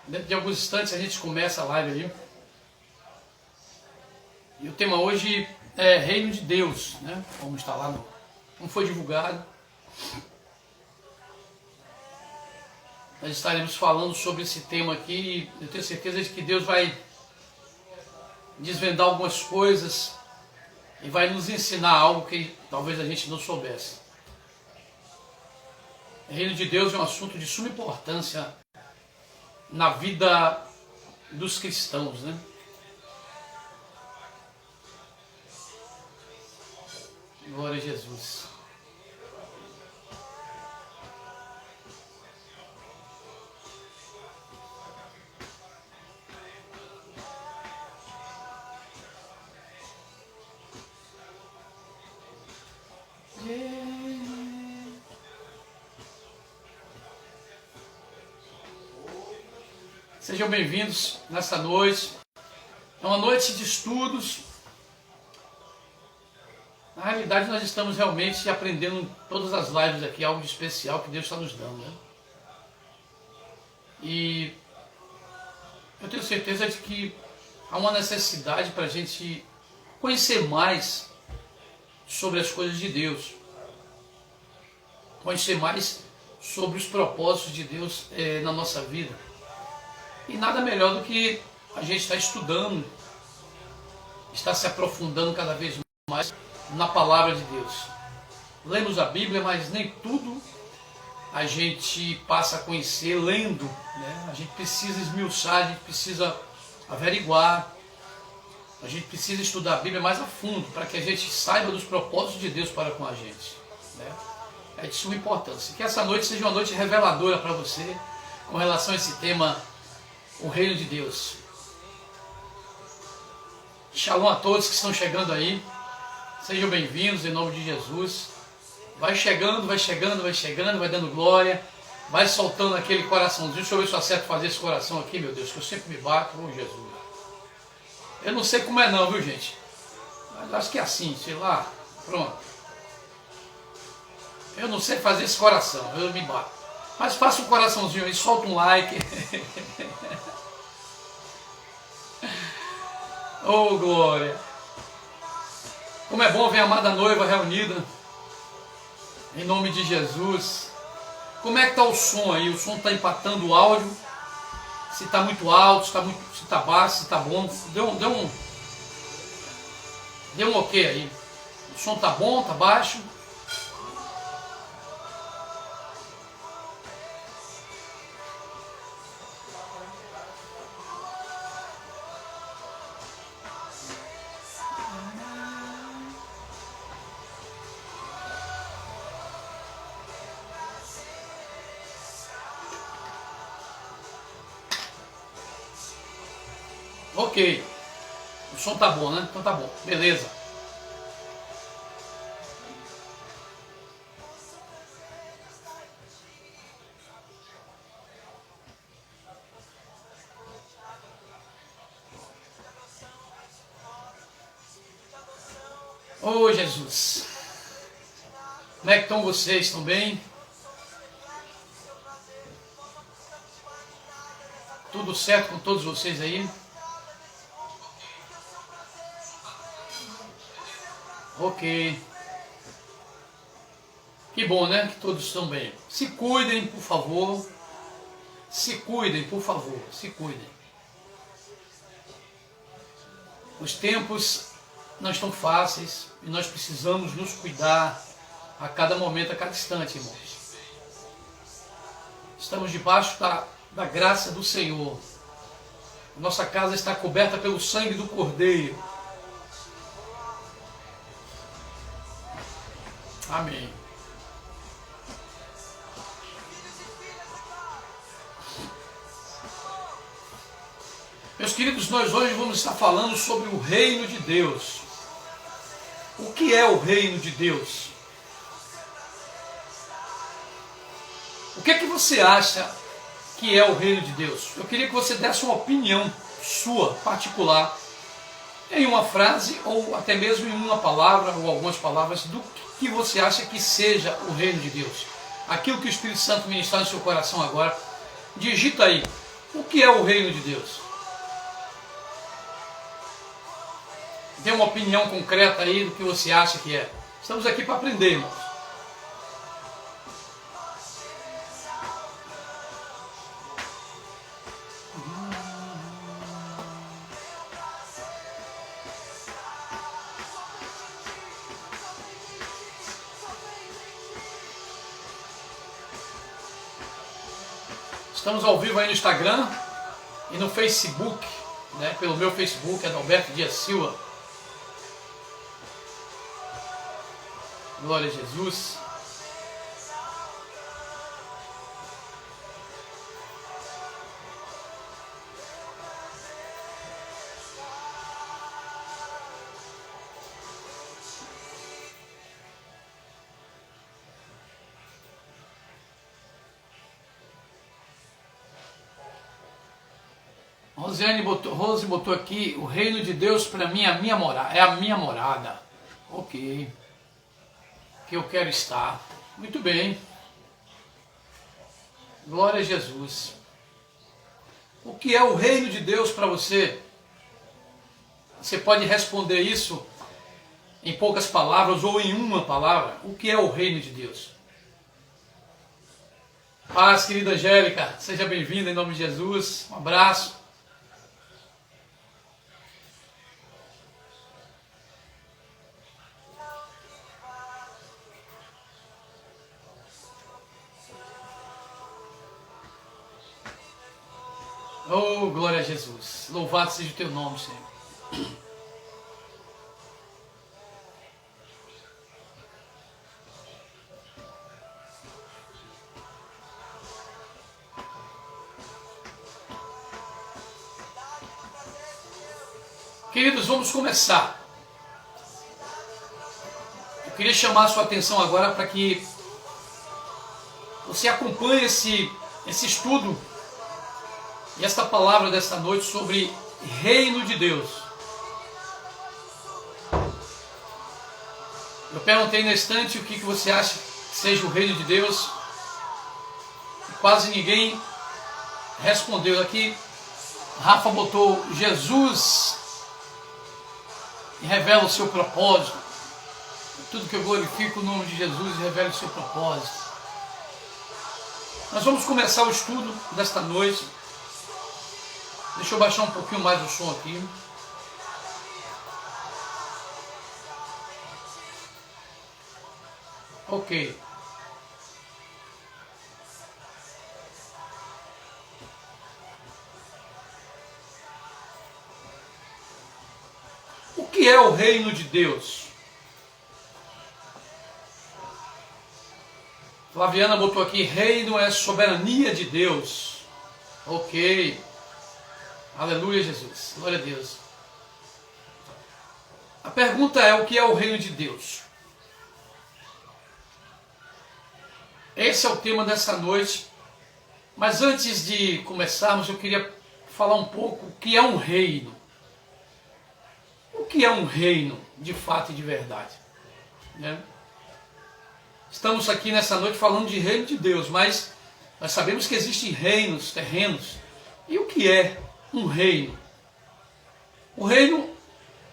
Dentro de alguns instantes a gente começa a live aí. E o tema hoje é Reino de Deus, né? Como está lá, como foi divulgado. Nós estaremos falando sobre esse tema aqui e eu tenho certeza de que Deus vai desvendar algumas coisas e vai nos ensinar algo que talvez a gente não soubesse. O Reino de Deus é um assunto de suma importância na vida dos cristãos, né? Glória a Jesus. Sejam bem-vindos nesta noite. É uma noite de estudos. Na realidade, nós estamos realmente aprendendo todas as lives aqui, algo de especial que Deus está nos dando, né? E eu tenho certeza de que há uma necessidade para a gente conhecer mais sobre as coisas de Deus. Conhecer mais sobre os propósitos de Deus na nossa vida. E nada melhor do que a gente estar estudando, estar se aprofundando cada vez mais na palavra de Deus. Lemos a Bíblia, mas nem tudo a gente passa a conhecer lendo, né? A gente precisa esmiuçar, a gente precisa averiguar, a gente precisa estudar a Bíblia mais a fundo para que a gente saiba dos propósitos de Deus para com a gente, né? É de suma importância. Que essa noite seja uma noite reveladora para você com relação a esse tema, o Reino de Deus. Shalom a todos que estão chegando aí. Sejam bem-vindos em nome de Jesus. Vai chegando, vai chegando, vai chegando, vai dando glória. Vai soltando aquele coraçãozinho. Deixa eu ver se eu acerto fazer esse coração aqui, meu Deus, que eu sempre me bato. Oh, Jesus. Eu não sei como é não, viu, gente? Mas acho que é assim, sei lá. Pronto. Eu não sei fazer esse coração, eu me bato. Mas faça um coraçãozinho aí, solta um like. Oh, glória. Como é bom ver a amada noiva reunida. Em nome de Jesus. Como é que está o som aí? O som está empatando o áudio? Se está muito alto, se está baixo, se está bom. Deu um ok aí. O som está bom, está baixo? Ok, o som tá bom, né? Então tá bom, beleza. Oh, Jesus. Como é que estão vocês? Estão bem? Tudo certo com todos vocês aí? Ok. Que bom, né? Que todos estão bem. Se cuidem, por favor. Se cuidem, por favor. Se cuidem. Os tempos não estão fáceis e nós precisamos nos cuidar a cada momento, a cada instante, irmãos. Estamos debaixo da graça do Senhor. Nossa casa está coberta pelo sangue do Cordeiro. Amém. Meus queridos, nós hoje vamos estar falando sobre o reino de Deus. O que é o reino de Deus? O que é que você acha que é o reino de Deus? Eu queria que você desse uma opinião sua, particular, em uma frase ou até mesmo em uma palavra ou algumas palavras do que você acha que seja o reino de Deus. Aquilo que o Espírito Santo ministrar no seu coração agora, digita aí O que é o reino de Deus? Tem uma opinião concreta aí do que você acha que é? Estamos aqui para aprender, irmãos. Estamos ao vivo aí no Instagram e no Facebook, né? Pelo meu Facebook, Adalberto Dias Silva. Glória a Jesus. Rose botou aqui, o reino de Deus para mim é a minha morada. Ok. Que eu quero estar. Muito bem. Glória a Jesus. O que é o reino de Deus para você? Você pode responder isso em poucas palavras ou em uma palavra. O que é o reino de Deus? Paz, querida Angélica. Seja bem-vinda em nome de Jesus. Um abraço. Oh, glória a Jesus. Louvado seja o teu nome, Senhor. Queridos, vamos começar. Eu queria chamar a sua atenção agora para que você acompanhe esse estudo e esta palavra desta noite sobre reino de Deus. Eu perguntei na estante o que você acha que seja o reino de Deus. Quase ninguém respondeu aqui. Rafa botou Jesus e revela o seu propósito. Tudo que eu glorifico o nome de Jesus e revela o seu propósito. Nós vamos começar o estudo desta noite. Deixa eu baixar um pouquinho mais o som aqui. Ok. O que é o reino de Deus? Flaviana botou aqui, reino é soberania de Deus. Ok. Aleluia, Jesus. Glória a Deus. A pergunta é, o que é o reino de Deus? Esse é o tema dessa noite. Mas antes de começarmos, eu queria falar um pouco o que é um reino. O que é um reino, de fato e de verdade? Né? Estamos aqui nessa noite falando de reino de Deus, mas nós sabemos que existem reinos terrenos. E o que é um reino? O reino,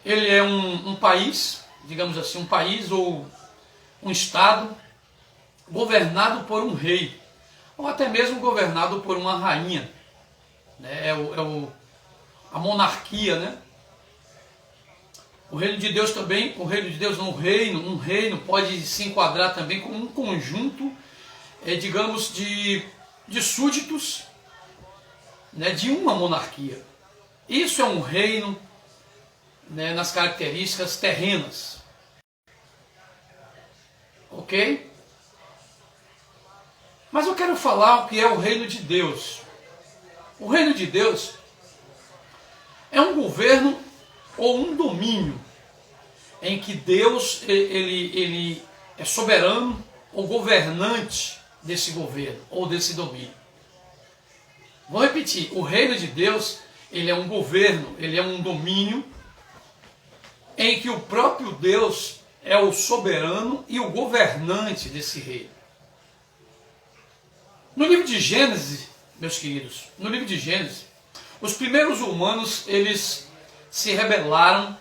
ele é um país, digamos assim, um país ou um estado governado por um rei, ou até mesmo governado por uma rainha. Né? A monarquia, né? O reino de Deus também, o reino de Deus não, um reino pode se enquadrar também como um conjunto, digamos, de súditos, né, de uma monarquia. Isso é um reino, né, nas características terrenas. Ok? Mas eu quero falar o que é o reino de Deus. O reino de Deus é um governo ou um domínio em que Deus ele é soberano ou governante desse governo ou desse domínio. Vou repetir, o reino de Deus, ele é um governo, ele é um domínio em que o próprio Deus é o soberano e o governante desse reino. No livro de Gênesis, meus queridos, no livro de Gênesis, os primeiros humanos, eles se rebelaram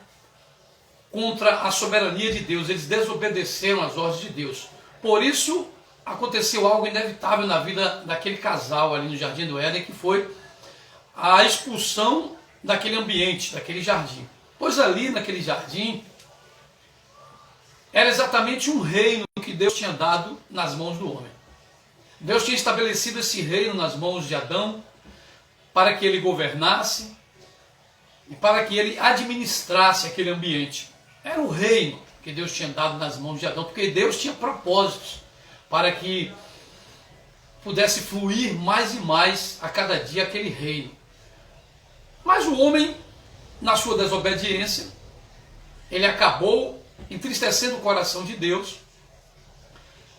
contra a soberania de Deus, eles desobedeceram às ordens de Deus. Por isso, aconteceu algo inevitável na vida daquele casal ali no Jardim do Éden, que foi a expulsão daquele ambiente, daquele jardim. Pois ali, naquele jardim, era exatamente um reino que Deus tinha dado nas mãos do homem. Deus tinha estabelecido esse reino nas mãos de Adão, para que ele governasse e para que ele administrasse aquele ambiente. Era o reino que Deus tinha dado nas mãos de Adão, porque Deus tinha propósitos para que pudesse fluir mais e mais a cada dia aquele reino. Mas o homem, na sua desobediência, ele acabou entristecendo o coração de Deus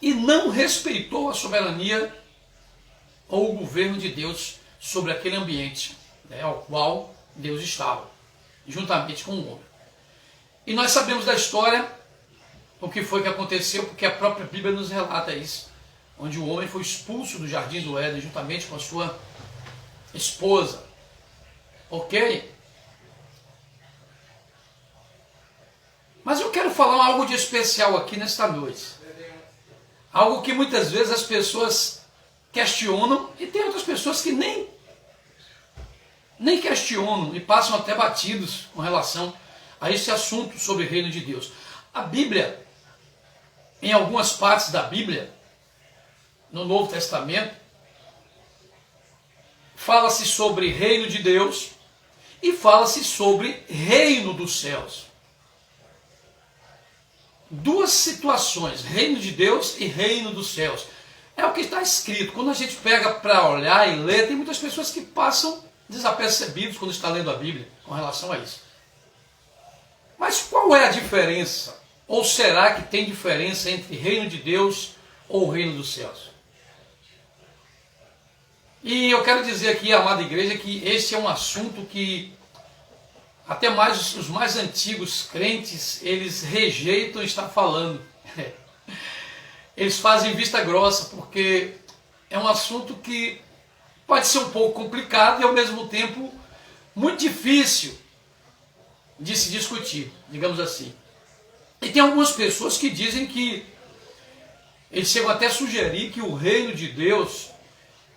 e não respeitou a soberania ou o governo de Deus sobre aquele ambiente, né, ao qual Deus estava, juntamente com o homem. E nós sabemos da história o que foi que aconteceu, porque a própria Bíblia nos relata isso, onde o homem foi expulso do Jardim do Éden, juntamente com a sua esposa. Ok? Mas eu quero falar algo de especial aqui nesta noite. Algo que muitas vezes as pessoas questionam, e tem outras pessoas que nem questionam e passam até batidos com relação a esse assunto sobre o reino de Deus. A Bíblia, em algumas partes da Bíblia, no Novo Testamento, fala-se sobre reino de Deus e fala-se sobre reino dos céus. Duas situações, reino de Deus e reino dos céus. É o que está escrito. Quando a gente pega para olhar e ler, tem muitas pessoas que passam desapercebidos quando está lendo a Bíblia com relação a isso. Mas qual é a diferença? Ou será que tem diferença entre reino de Deus ou reino dos céus? E eu quero dizer aqui, amada igreja, que esse é um assunto que até mais os mais antigos crentes, eles rejeitam estar falando. Eles fazem vista grossa, porque é um assunto que pode ser um pouco complicado e ao mesmo tempo muito difícil de se discutir, digamos assim. E tem algumas pessoas que dizem que, eles chegam até a sugerir que o reino de Deus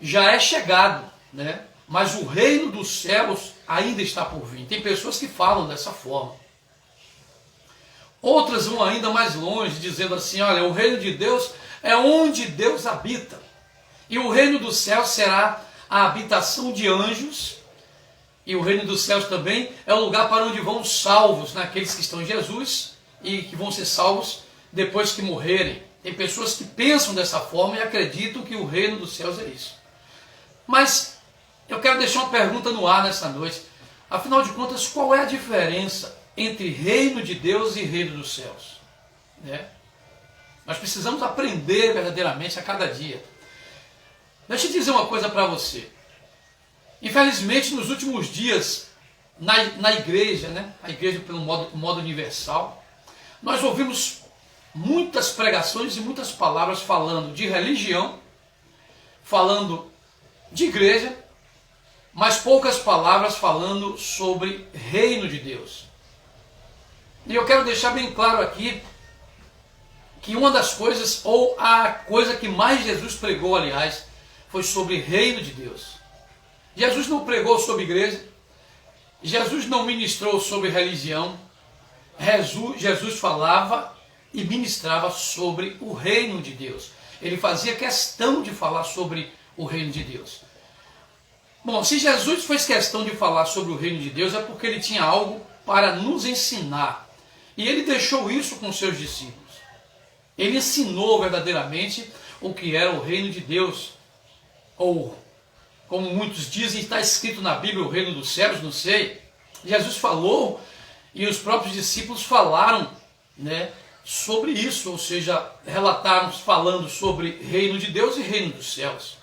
já é chegado, né? Mas o reino dos céus ainda está por vir. Tem pessoas que falam dessa forma. Outras vão ainda mais longe, dizendo assim, olha, o reino de Deus é onde Deus habita. E o reino dos céus será a habitação de anjos. E o reino dos céus também é o lugar para onde vão os salvos, né? Aqueles que estão em Jesus e que vão ser salvos depois que morrerem. Tem pessoas que pensam dessa forma e acreditam que o reino dos céus é isso. Mas eu quero deixar uma pergunta no ar nessa noite. Afinal de contas, qual é a diferença entre reino de Deus e reino dos céus? Né? Nós precisamos aprender verdadeiramente a cada dia. Deixa eu dizer uma coisa para você. Infelizmente, nos últimos dias, na igreja, né? A igreja pelo modo universal, nós ouvimos muitas pregações e muitas palavras falando de religião, falando de igreja, mas poucas palavras falando sobre reino de Deus. E eu quero deixar bem claro aqui que uma das coisas, ou a coisa que mais Jesus pregou, aliás, foi sobre reino de Deus. Jesus não pregou sobre igreja, Jesus não ministrou sobre religião, Jesus falava e ministrava sobre o reino de Deus. Ele fazia questão de falar sobre o reino de Deus. Bom, se Jesus fez questão de falar sobre o reino de Deus, é porque ele tinha algo para nos ensinar. E ele deixou isso com seus discípulos. Ele ensinou verdadeiramente o que era o reino de Deus. Ou, como muitos dizem, está escrito na Bíblia o reino dos céus, não sei. Jesus falou e os próprios discípulos falaram, né, sobre isso, ou seja, relataram falando sobre reino de Deus e reino dos céus.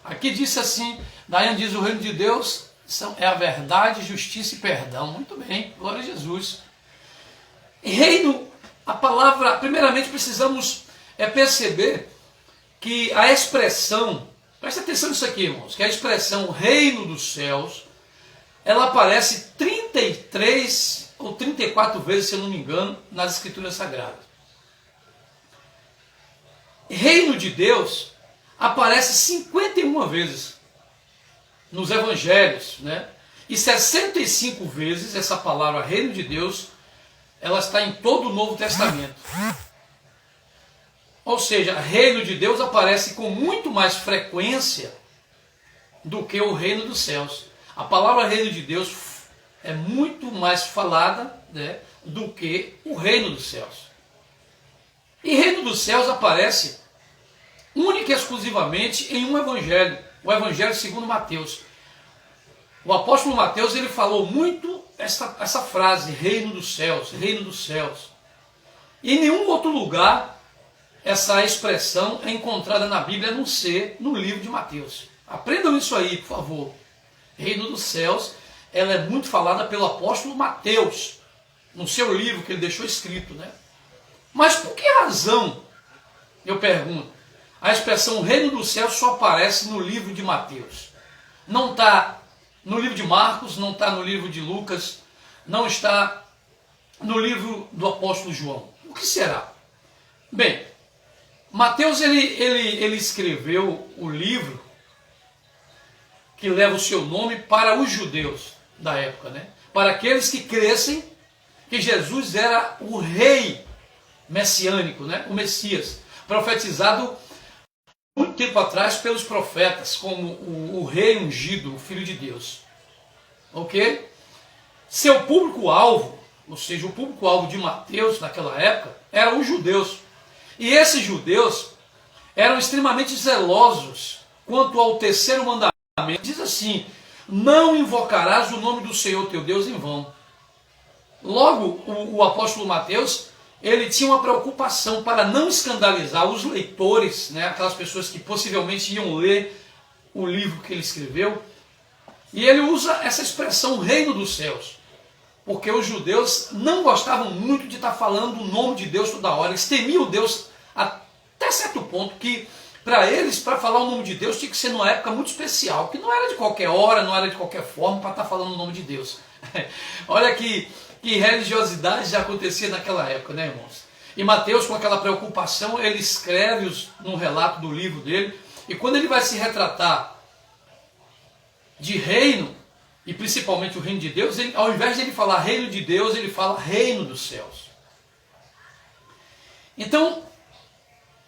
Aqui disse assim, Daiane diz, o reino de Deus é a verdade, justiça e perdão. Muito bem, glória a Jesus. Reino, a palavra, primeiramente precisamos perceber que a expressão Presta atenção nisso aqui, irmãos, que a expressão reino dos céus, ela aparece 33 ou 34 vezes, se eu não me engano, nas Escrituras Sagradas. Reino de Deus aparece 51 vezes nos Evangelhos, né? E 65 vezes essa palavra reino de Deus, ela está em todo o Novo Testamento. Ou seja, reino de Deus aparece com muito mais frequência do que o reino dos céus. A palavra reino de Deus é muito mais falada, né, do que o reino dos céus. E reino dos céus aparece única e exclusivamente em um evangelho, o evangelho segundo Mateus. O apóstolo Mateus, ele falou muito essa frase, reino dos céus, reino dos céus. E em nenhum outro lugar essa expressão é encontrada na Bíblia, a não ser no livro de Mateus. Aprendam isso aí, por favor. Reino dos céus, ela é muito falada pelo apóstolo Mateus, no seu livro que ele deixou escrito, né? Mas por que razão, eu pergunto, a expressão reino dos céus só aparece no livro de Mateus? Não está no livro de Marcos, não está no livro de Lucas, não está no livro do apóstolo João. O que será? Bem, Mateus ele escreveu o livro que leva o seu nome para os judeus da época, né? Para aqueles que crescem que Jesus era o rei messiânico, né? O Messias, profetizado muito tempo atrás pelos profetas, como o rei ungido, o Filho de Deus. Ok? Seu público-alvo, ou seja, o público-alvo de Mateus naquela época, eram os judeus. E esses judeus eram extremamente zelosos quanto ao terceiro mandamento. Diz assim: não invocarás o nome do Senhor teu Deus em vão. Logo, o apóstolo Mateus, ele tinha uma preocupação para não escandalizar os leitores, né, aquelas pessoas que possivelmente iam ler o livro que ele escreveu. E ele usa essa expressão reino dos céus, porque os judeus não gostavam muito de estar falando o nome de Deus toda hora. Eles temiam Deus até certo ponto que, para eles, para falar o nome de Deus, tinha que ser numa época muito especial, que não era de qualquer hora, não era de qualquer forma para estar falando o nome de Deus. Olha que religiosidade já acontecia naquela época, né, irmãos? E Mateus, com aquela preocupação, ele escreve no relato do livro dele, e quando ele vai se retratar de reino, e principalmente o reino de Deus, ele, ao invés de ele falar reino de Deus, ele fala reino dos céus. Então,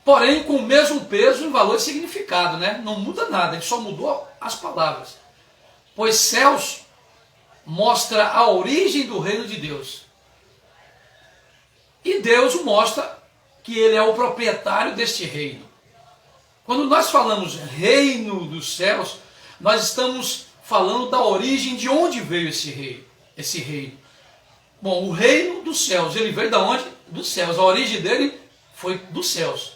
porém, com o mesmo peso, em valor e significado, né? Não muda nada, ele só mudou as palavras. Pois céus mostra a origem do reino de Deus. E Deus mostra que ele é o proprietário deste reino. Quando nós falamos reino dos céus, nós estamos falando da origem de onde veio esse reino. Bom, o reino dos céus, ele veio de onde? Dos céus. A origem dele foi dos céus.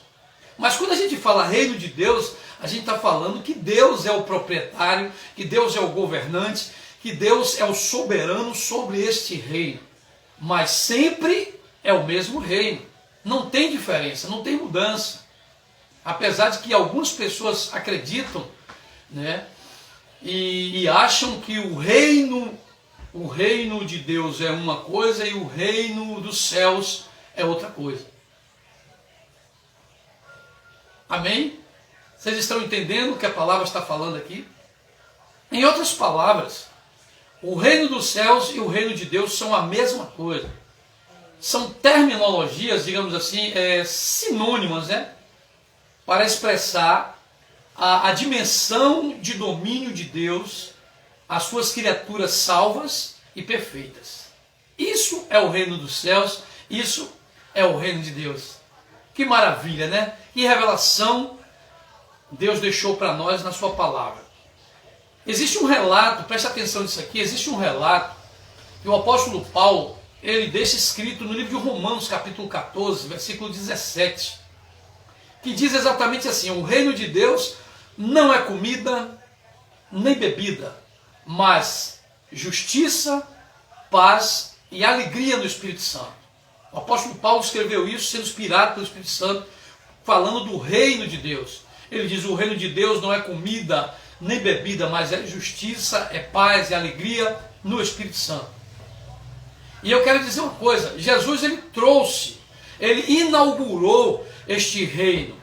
Mas quando a gente fala reino de Deus, a gente está falando que Deus é o proprietário, que Deus é o governante, que Deus é o soberano sobre este reino. Mas sempre é o mesmo reino. Não tem diferença, não tem mudança. Apesar de que algumas pessoas acreditam, né, e acham que o reino de Deus é uma coisa e o reino dos céus é outra coisa. Amém? Vocês estão entendendo o que a palavra está falando aqui? Em outras palavras, o reino dos céus e o reino de Deus são a mesma coisa. São terminologias, digamos assim, sinônimas, né? Para expressar a dimensão de domínio de Deus, as suas criaturas salvas e perfeitas. Isso é o reino dos céus, isso é o reino de Deus. Que maravilha, né? Que revelação Deus deixou para nós na sua palavra. Existe um relato, preste atenção nisso aqui, existe um relato que o apóstolo Paulo, ele deixa escrito no livro de Romanos, capítulo 14, versículo 17, que diz exatamente assim: o reino de Deus não é comida nem bebida, mas justiça, paz e alegria no Espírito Santo. O apóstolo Paulo escreveu isso sendo inspirado pelo Espírito Santo, falando do reino de Deus. Ele diz: o reino de Deus não é comida nem bebida, mas é justiça, é paz, é alegria no Espírito Santo. E eu quero dizer uma coisa: Jesus, ele trouxe, ele inaugurou este reino.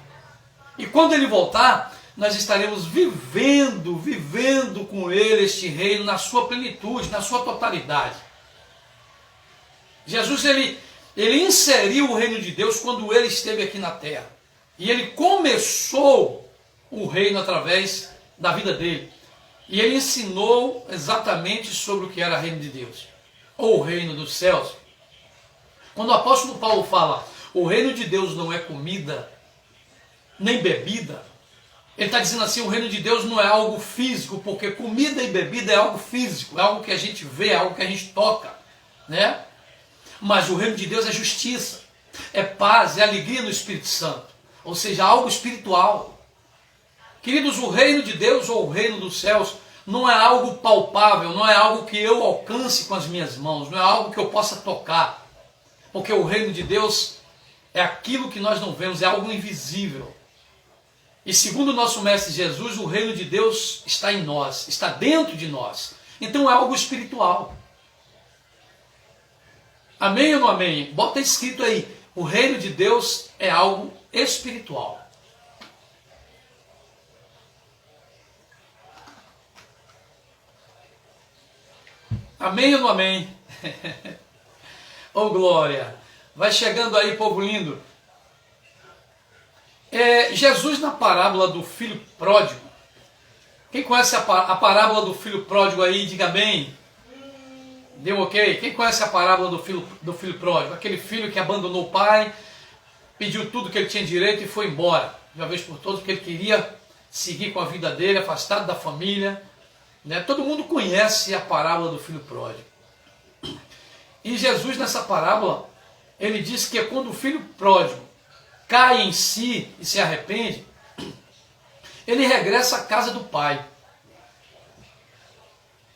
E quando ele voltar, nós estaremos vivendo com ele este reino na sua plenitude, na sua totalidade. Jesus, ele inseriu o reino de Deus quando ele esteve aqui na terra. E ele começou o reino através da vida dele. E ele ensinou exatamente sobre o que era o reino de Deus, ou o reino dos céus. Quando o apóstolo Paulo fala, o reino de Deus não é comida, nem bebida, ele está dizendo assim, o reino de Deus não é algo físico, porque comida e bebida é algo físico, é algo que a gente vê, é algo que a gente toca, né? Mas o reino de Deus é justiça, é paz, é alegria no Espírito Santo, ou seja, algo espiritual. Queridos, o reino de Deus ou o reino dos céus não é algo palpável, não é algo que eu alcance com as minhas mãos, não é algo que eu possa tocar, porque o reino de Deus é aquilo que nós não vemos, é algo invisível. E segundo o nosso Mestre Jesus, o reino de Deus está em nós, está dentro de nós. Então é algo espiritual. Amém ou não amém? Bota escrito aí, o reino de Deus é algo espiritual. Amém ou não amém? Oh glória! Vai chegando aí, povo lindo. Jesus na parábola do filho pródigo. Quem conhece a parábola do filho pródigo aí, diga amém. Deu ok? Quem conhece a parábola do filho pródigo? Aquele filho que abandonou o pai, pediu tudo que ele tinha direito e foi embora. De uma vez por todas, porque ele queria seguir com a vida dele, afastado da família. Né? Todo mundo conhece a parábola do filho pródigo. E Jesus nessa parábola, ele diz que quando o filho pródigo cai em si e se arrepende, ele regressa à casa do pai.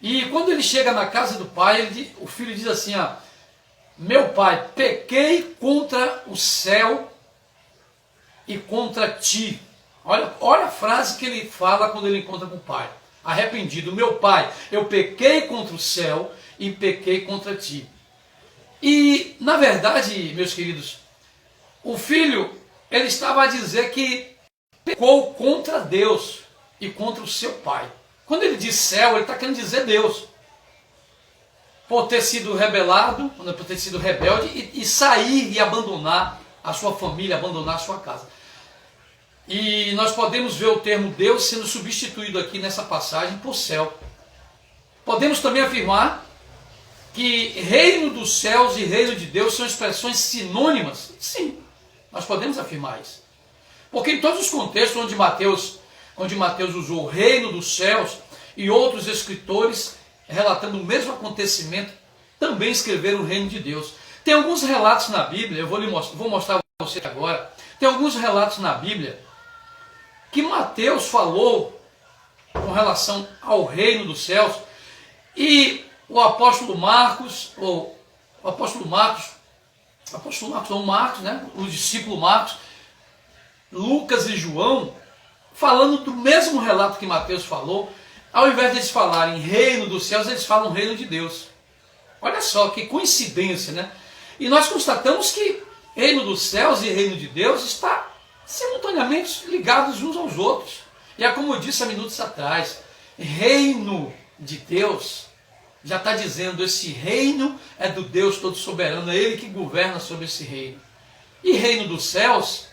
E quando ele chega na casa do pai, o filho diz assim, meu pai, pequei contra o céu e contra ti. Olha a frase que ele fala quando ele encontra com o pai. Arrependido, meu pai, eu pequei contra o céu e pequei contra ti. E, na verdade, meus queridos, o filho, ele estava a dizer que pecou contra Deus e contra o seu pai. Quando ele diz céu, ele está querendo dizer Deus. Por ter sido rebelado, por ter sido rebelde e sair e abandonar a sua família, abandonar a sua casa. E nós podemos ver o termo Deus sendo substituído aqui nessa passagem por céu. Podemos também afirmar que reino dos céus e reino de Deus são expressões sinônimas? Sim, nós podemos afirmar isso. Porque em todos os contextos onde Mateus usou o reino dos céus e outros escritores relatando o mesmo acontecimento, também escreveram o reino de Deus. Tem alguns relatos na Bíblia, vou mostrar para você agora, tem alguns relatos na Bíblia que Mateus falou com relação ao reino dos céus e o apóstolo Marcos, né, o discípulo Marcos, Lucas e João, falando do mesmo relato que Mateus falou, ao invés de eles falarem reino dos céus, eles falam reino de Deus. Olha só que coincidência, né? E nós constatamos que reino dos céus e reino de Deus está simultaneamente ligados uns aos outros. E é como eu disse há minutos atrás, reino de Deus já está dizendo, esse reino é do Deus todo soberano, é Ele que governa sobre esse reino. E reino dos céus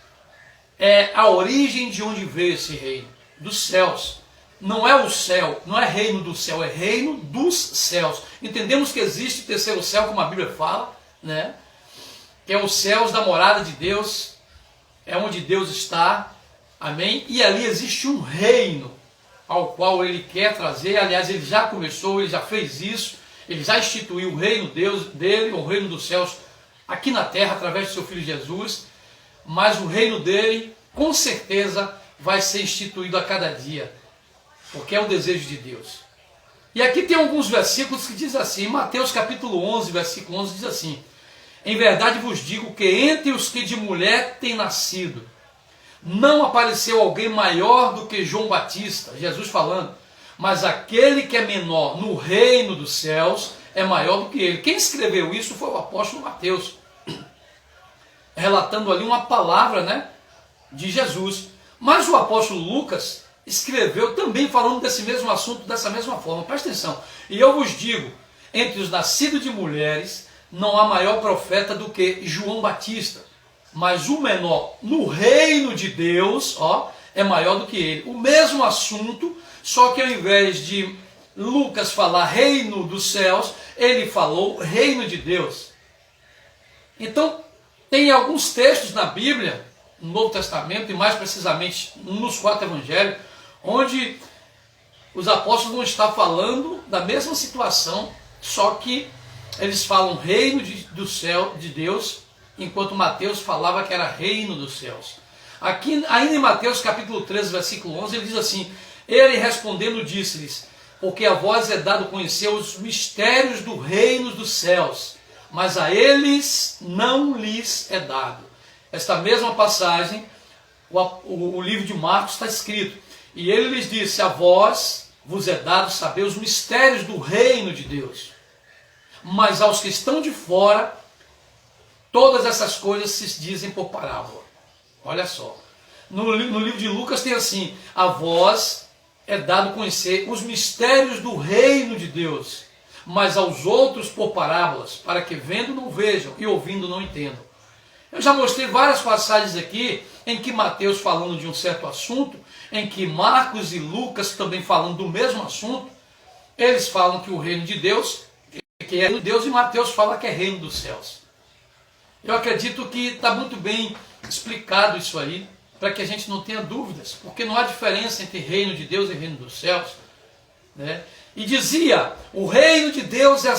é a origem de onde veio esse reino, dos céus. Não é o céu, não é reino do céu, é reino dos céus. Entendemos que existe o terceiro céu, como a Bíblia fala, né? Que é os céus da morada de Deus, é onde Deus está, amém? E ali existe um reino ao qual Ele quer trazer, aliás, Ele já começou, Ele já fez isso, Ele já instituiu o reino dele, o reino dos céus, aqui na terra, através do seu Filho Jesus, mas o reino dele, com certeza, vai ser instituído a cada dia, porque é o desejo de Deus. E aqui tem alguns versículos que diz assim, Mateus capítulo 11, versículo 11, diz assim, em verdade vos digo que entre os que de mulher têm nascido, Não apareceu alguém maior do que João Batista, Jesus falando, mas aquele que é menor no reino dos céus é maior do que ele. Quem escreveu isso foi o apóstolo Mateus, relatando ali uma palavra, né, de Jesus. Mas o apóstolo Lucas escreveu também falando desse mesmo assunto, dessa mesma forma. Presta atenção. E eu vos digo, entre os nascidos de mulheres, não há maior profeta do que João Batista. Mas o menor no reino de Deus, ó, é maior do que ele. O mesmo assunto, só que ao invés de Lucas falar reino dos céus, ele falou reino de Deus. Então, tem alguns textos na Bíblia, no Novo Testamento, e mais precisamente nos 4 evangelhos, onde os apóstolos vão estar falando da mesma situação, só que eles falam reino do céu, de Deus, enquanto Mateus falava que era reino dos céus. Aqui, ainda em Mateus capítulo 13, versículo 11, ele diz assim: ele respondendo disse-lhes, porque a vós é dado conhecer os mistérios do reino dos céus, mas a eles não lhes é dado. Esta mesma passagem, o livro de Marcos está escrito, e ele lhes disse, a vós vos é dado saber os mistérios do reino de Deus, mas aos que estão de fora, todas essas coisas se dizem por parábola. Olha só. No livro de Lucas tem assim, a vós é dado conhecer os mistérios do reino de Deus, mas aos outros por parábolas, para que vendo não vejam e ouvindo não entendam. Eu já mostrei várias passagens aqui, em que Mateus falando de um certo assunto, em que Marcos e Lucas também falando do mesmo assunto, eles falam que o reino de Deus, que é de Deus, e Mateus fala que é reino dos céus. Eu acredito que está muito bem explicado isso aí, para que a gente não tenha dúvidas, porque não há diferença entre reino de Deus e reino dos céus, né? E dizia, o reino de Deus é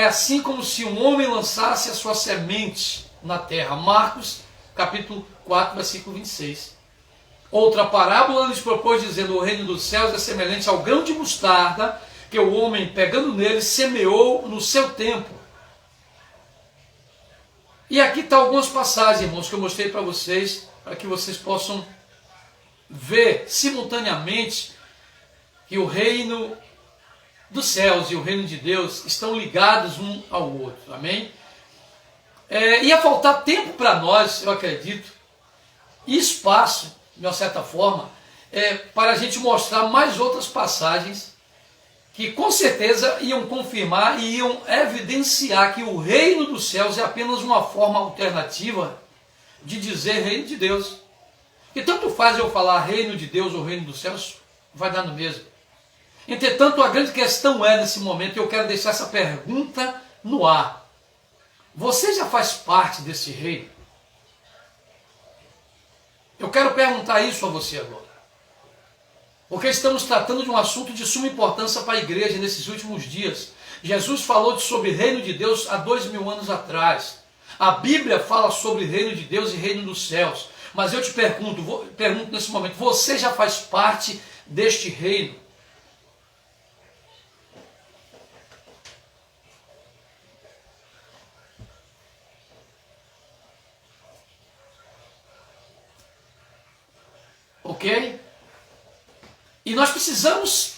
assim como se um homem lançasse a sua semente na terra. Marcos capítulo 4, versículo 26. Outra parábola lhes propôs dizendo, o reino dos céus é semelhante ao grão de mostarda, que o homem, pegando nele, semeou no seu tempo. E aqui estão algumas passagens, irmãos, que eu mostrei para vocês, para que vocês possam ver simultaneamente que o reino dos céus e o reino de Deus estão ligados um ao outro, amém? Ia faltar tempo para nós, eu acredito, e espaço, de uma certa forma, para a gente mostrar mais outras passagens que com certeza iam confirmar e iam evidenciar que o reino dos céus é apenas uma forma alternativa de dizer reino de Deus. E tanto faz eu falar reino de Deus ou reino dos céus, vai dar no mesmo. Entretanto, a grande questão nesse momento, eu quero deixar essa pergunta no ar. Você já faz parte desse reino? Eu quero perguntar isso a você agora. Porque estamos tratando de um assunto de suma importância para a igreja nesses últimos dias. Jesus falou sobre reino de Deus há 2000 anos atrás. A Bíblia fala sobre reino de Deus e reino dos céus. Mas eu te pergunto nesse momento, você já faz parte deste reino? Ok? E nós precisamos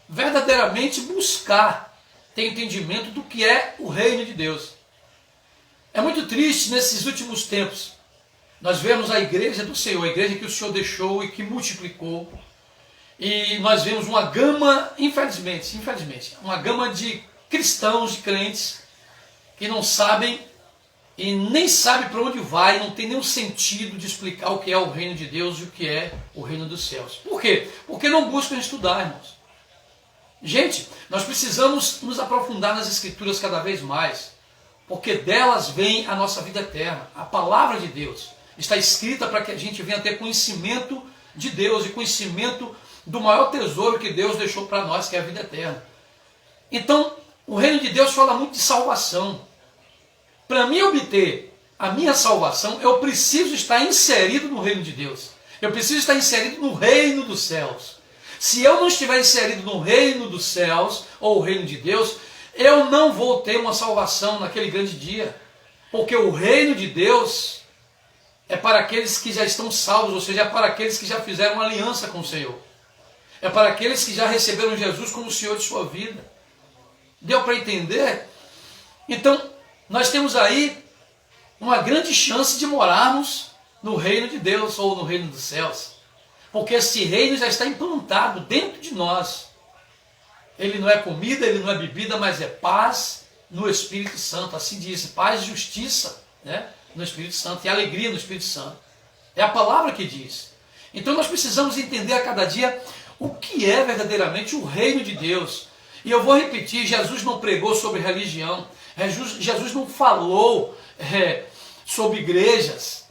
verdadeiramente buscar ter entendimento do que é o reino de Deus. É muito triste nesses últimos tempos nós vemos a igreja do Senhor, a igreja que o Senhor deixou e que multiplicou, e nós vemos uma gama, infelizmente, uma gama de cristãos, de crentes, que não sabem e nem sabem para onde vai, não tem nenhum sentido de explicar o que é o reino de Deus e o que é o reino dos céus. Por quê? Porque não buscam estudar, irmãos. Gente, nós precisamos nos aprofundar nas Escrituras cada vez mais, porque delas vem a nossa vida eterna. A palavra de Deus está escrita para que a gente venha ter conhecimento de Deus e conhecimento do maior tesouro que Deus deixou para nós, que é a vida eterna. Então, o reino de Deus fala muito de salvação. Para mim obter a minha salvação, eu preciso estar inserido no reino de Deus. Eu preciso estar inserido no reino dos céus. Se eu não estiver inserido no reino dos céus, ou o reino de Deus, eu não vou ter uma salvação naquele grande dia. Porque o reino de Deus é para aqueles que já estão salvos, ou seja, é para aqueles que já fizeram uma aliança com o Senhor. É para aqueles que já receberam Jesus como Senhor de sua vida. Deu para entender? Então, nós temos aí uma grande chance de morarmos no reino de Deus ou no reino dos céus. Porque esse reino já está implantado dentro de nós. Ele não é comida, ele não é bebida, mas é paz no Espírito Santo. Assim diz, paz e justiça, né, no Espírito Santo e alegria no Espírito Santo. É a palavra que diz. Então nós precisamos entender a cada dia o que é verdadeiramente o reino de Deus. E eu vou repetir, Jesus não pregou sobre religião, Jesus não falou sobre igrejas,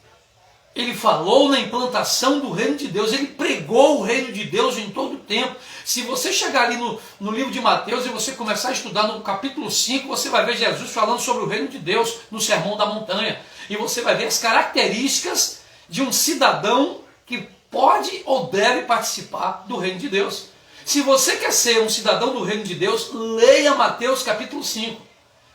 ele falou na implantação do reino de Deus, ele pregou o reino de Deus em todo o tempo. Se você chegar ali no livro de Mateus e você começar a estudar no capítulo 5, você vai ver Jesus falando sobre o reino de Deus no Sermão da Montanha. E você vai ver as características de um cidadão que pode ou deve participar do reino de Deus. Se você quer ser um cidadão do reino de Deus, leia Mateus capítulo 5.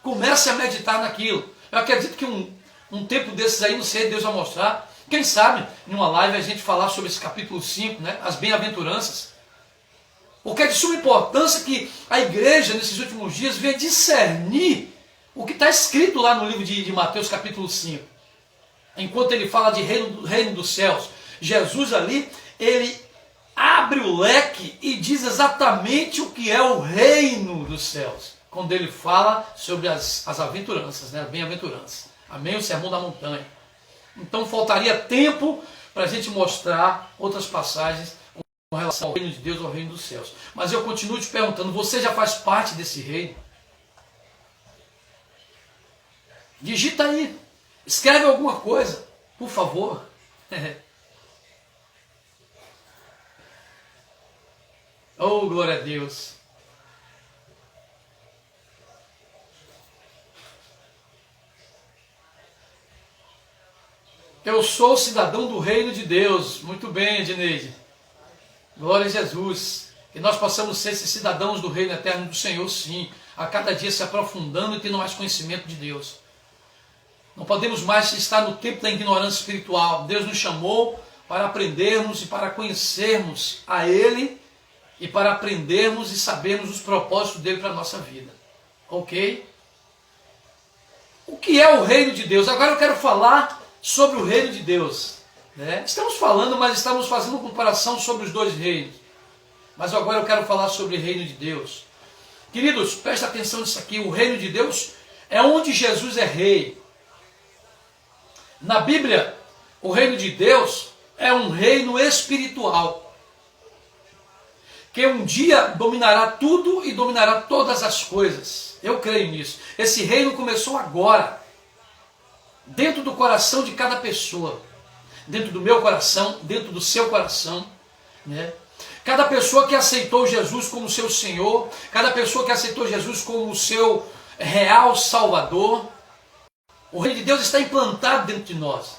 Comece a meditar naquilo. Eu acredito que um tempo desses aí, não sei, Deus vai mostrar. Quem sabe, em uma live a gente falar sobre esse capítulo 5, né, as bem-aventuranças. Porque é de suma importância que a igreja, nesses últimos dias, venha discernir o que está escrito lá no livro de Mateus capítulo 5. Enquanto ele fala de reino dos céus, Jesus ali, ele abre o leque e diz exatamente o que é o reino dos céus. Quando ele fala sobre as aventuranças, né, bem-aventuranças. Amém? O Sermão da Montanha. Então faltaria tempo para a gente mostrar outras passagens com relação ao reino de Deus, ao reino dos céus. Mas eu continuo te perguntando, você já faz parte desse reino? Digita aí, escreve alguma coisa, por favor. Oh, glória a Deus. Eu sou cidadão do reino de Deus. Muito bem, Edneide. Glória a Jesus. Que nós possamos ser esses cidadãos do reino eterno do Senhor, sim. A cada dia se aprofundando e tendo mais conhecimento de Deus. Não podemos mais estar no tempo da ignorância espiritual. Deus nos chamou para aprendermos e para conhecermos a Ele e para aprendermos e sabermos os propósitos dele para a nossa vida. Ok? O que é o reino de Deus? Agora eu quero falar sobre o reino de Deus. Né? Estamos falando, mas estamos fazendo uma comparação sobre os dois reinos. Mas agora eu quero falar sobre o reino de Deus. Queridos, presta atenção nisso aqui. O reino de Deus é onde Jesus é rei. Na Bíblia, o reino de Deus é um reino espiritual, que um dia dominará tudo e dominará todas as coisas. Eu creio nisso. Esse reino começou agora, dentro do coração de cada pessoa, dentro do meu coração, dentro do seu coração, né? Cada pessoa que aceitou Jesus como seu Senhor, cada pessoa que aceitou Jesus como o seu real Salvador, o reino de Deus está implantado dentro de nós.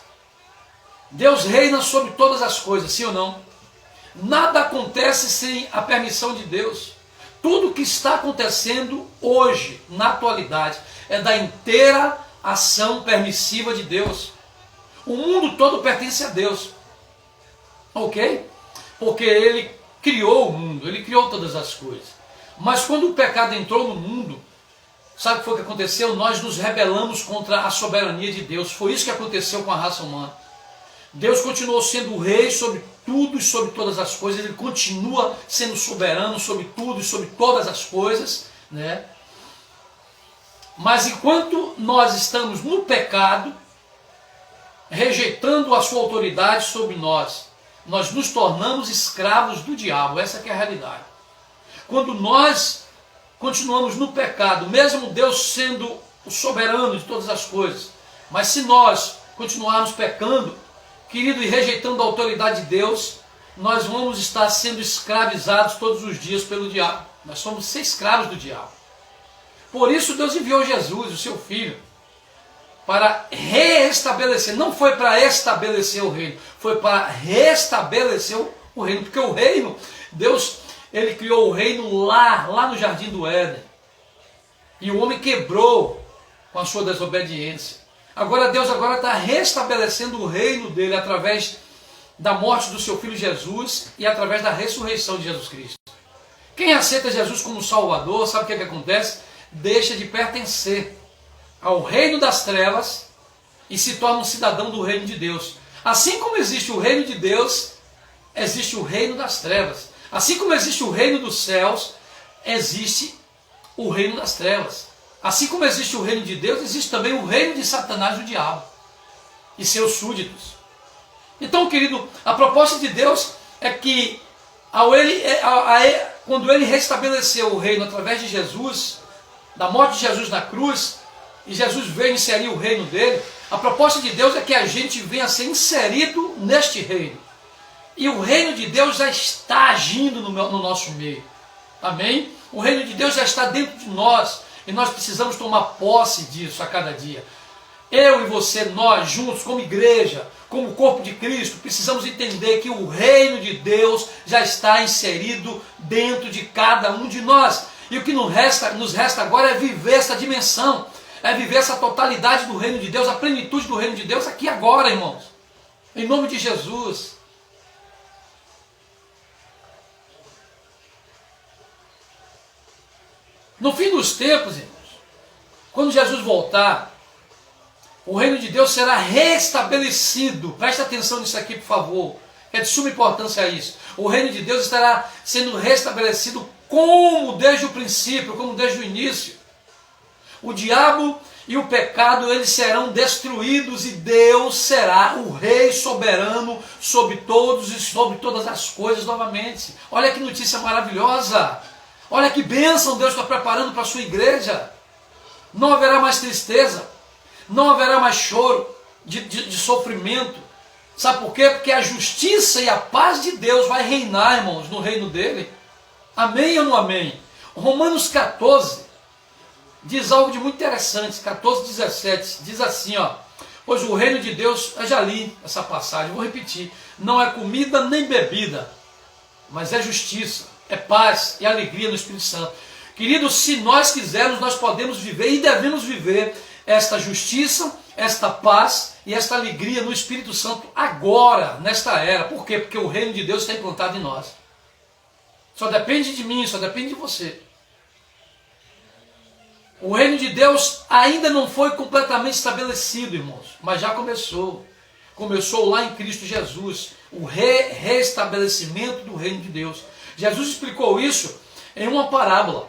Deus reina sobre todas as coisas, sim ou não? Nada acontece sem a permissão de Deus. Tudo que está acontecendo hoje, na atualidade, é da inteira ação permissiva de Deus. O mundo todo pertence a Deus. Ok? Porque Ele criou o mundo, Ele criou todas as coisas. Mas quando o pecado entrou no mundo, sabe o que foi que aconteceu? Nós nos rebelamos contra a soberania de Deus. Foi isso que aconteceu com a raça humana. Deus continuou sendo o rei sobre tudo e sobre todas as coisas. Ele continua sendo soberano sobre tudo e sobre todas as coisas, né? Mas enquanto nós estamos no pecado, rejeitando a sua autoridade sobre nós, nós nos tornamos escravos do diabo. Essa que é a realidade. Quando nós continuamos no pecado, mesmo Deus sendo o soberano de todas as coisas, mas se nós continuarmos pecando, querido, e rejeitando a autoridade de Deus, nós vamos estar sendo escravizados todos os dias pelo diabo. Nós somos ser escravos do diabo. Por isso Deus enviou Jesus, o seu Filho, para reestabelecer. Não foi para estabelecer o reino, foi para restabelecer o reino. Porque o reino, Deus, Ele criou o reino lá no Jardim do Éden. E o homem quebrou com a sua desobediência. Agora Deus está restabelecendo o reino dele através da morte do seu Filho Jesus e através da ressurreição de Jesus Cristo. Quem aceita Jesus como Salvador, sabe o que acontece? Deixa de pertencer ao reino das trevas e se torna um cidadão do reino de Deus. Assim como existe o reino de Deus, existe o reino das trevas. Assim como existe o reino dos céus, existe o reino das trevas. Assim como existe o reino de Deus, existe também o reino de Satanás e do diabo e seus súditos. Então, querido, a proposta de Deus é que quando ele restabeleceu o reino através de Jesus, da morte de Jesus na cruz, e Jesus veio inserir o reino dele, a proposta de Deus é que a gente venha a ser inserido neste reino. E o reino de Deus já está agindo no nosso meio. Amém? O reino de Deus já está dentro de nós. E nós precisamos tomar posse disso a cada dia. Eu e você, nós juntos, como igreja, como corpo de Cristo, precisamos entender que o reino de Deus já está inserido dentro de cada um de nós. E o que nos resta agora é viver essa dimensão, é viver essa totalidade do reino de Deus, a plenitude do reino de Deus aqui agora, irmãos. Em nome de Jesus. No fim dos tempos, irmãos, quando Jesus voltar, o reino de Deus será restabelecido. Presta atenção nisso aqui, por favor. É de suma importância isso. O reino de Deus estará sendo restabelecido como desde o princípio, como desde o início. O diabo e o pecado, eles serão destruídos e Deus será o rei soberano sobre todos e sobre todas as coisas novamente. Olha que notícia maravilhosa. Olha que bênção Deus está preparando para a sua igreja. Não haverá mais tristeza. Não haverá mais choro de sofrimento. Sabe por quê? Porque a justiça e a paz de Deus vai reinar, irmãos, no reino dele. Amém ou não amém? Romanos 14 diz algo de muito interessante. 14, 17. Diz assim, ó. Pois o reino de Deus, eu já li essa passagem, vou repetir. Não é comida nem bebida, mas é justiça, é paz e alegria no Espírito Santo. Queridos, se nós quisermos, nós podemos viver e devemos viver esta justiça, esta paz e esta alegria no Espírito Santo agora, nesta era. Por quê? Porque o reino de Deus está implantado em nós. Só depende de mim, só depende de você. O reino de Deus ainda não foi completamente estabelecido, irmãos, mas já começou. Começou lá em Cristo Jesus, o restabelecimento do reino de Deus. Jesus explicou isso em uma parábola,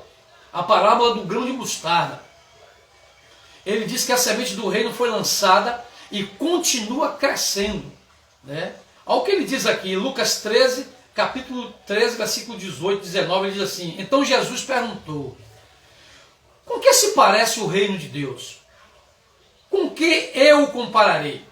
a parábola do grão de mostarda. Ele diz que a semente do reino foi lançada e continua crescendo. Né? Olha o que ele diz aqui, Lucas 13, capítulo 13, versículo 18, 19, ele diz assim: Então Jesus perguntou, com que se parece o reino de Deus? Com que eu o compararei?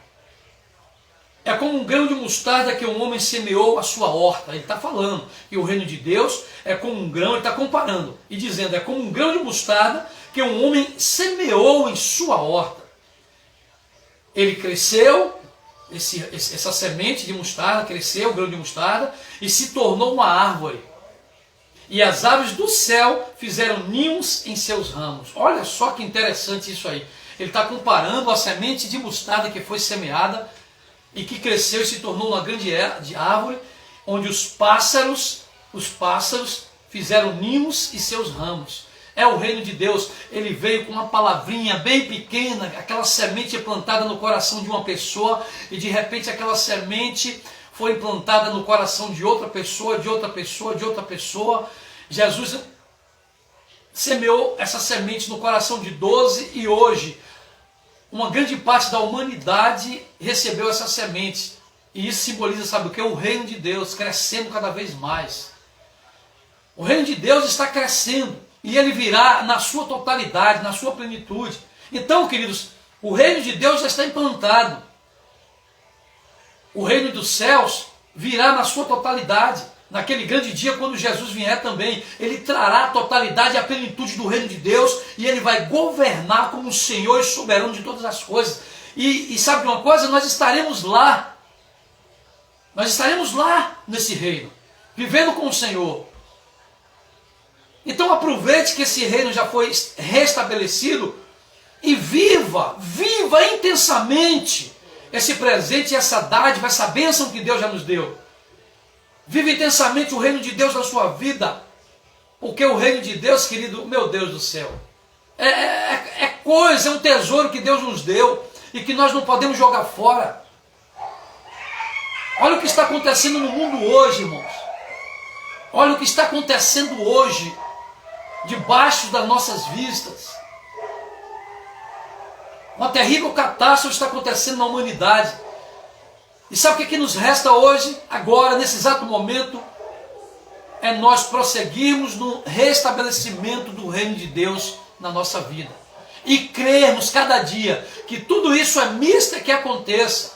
É como um grão de mostarda que um homem semeou a sua horta. Ele está falando que o reino de Deus é como um grão, ele está comparando e dizendo, é como um grão de mostarda que um homem semeou em sua horta. Ele cresceu, essa semente de mostarda cresceu, o grão de mostarda, e se tornou uma árvore. E as aves do céu fizeram ninhos em seus ramos. Olha só que interessante isso aí. Ele está comparando a semente de mostarda que foi semeada e que cresceu e se tornou uma grande árvore, onde os pássaros fizeram ninhos e seus ramos. É o reino de Deus. Ele veio com uma palavrinha bem pequena, aquela semente plantada no coração de uma pessoa, e de repente aquela semente foi implantada no coração de outra pessoa, de outra pessoa, de outra pessoa. Jesus semeou essa semente no coração de 12 e hoje uma grande parte da humanidade recebeu essa semente. E isso simboliza, sabe o que? O reino de Deus crescendo cada vez mais. O reino de Deus está crescendo e ele virá na sua totalidade, na sua plenitude. Então, queridos, o reino de Deus já está implantado. O reino dos céus virá na sua totalidade. Naquele grande dia, quando Jesus vier também, ele trará a totalidade e a plenitude do reino de Deus, e ele vai governar como o Senhor e soberano de todas as coisas. E sabe de uma coisa? Nós estaremos lá. Nós estaremos lá nesse reino, vivendo com o Senhor. Então aproveite que esse reino já foi restabelecido e viva intensamente esse presente, essa dádiva, essa bênção que Deus já nos deu. Viva intensamente o reino de Deus na sua vida, porque o reino de Deus, querido, meu Deus do céu, é um tesouro que Deus nos deu e que nós não podemos jogar fora. Olha o que está acontecendo no mundo hoje, irmãos. Olha o que está acontecendo hoje, debaixo das nossas vistas. Uma terrível catástrofe está acontecendo na humanidade. E sabe o que nos resta hoje, agora, nesse exato momento? É nós prosseguirmos no restabelecimento do reino de Deus na nossa vida. E crermos cada dia que tudo isso é misto que aconteça,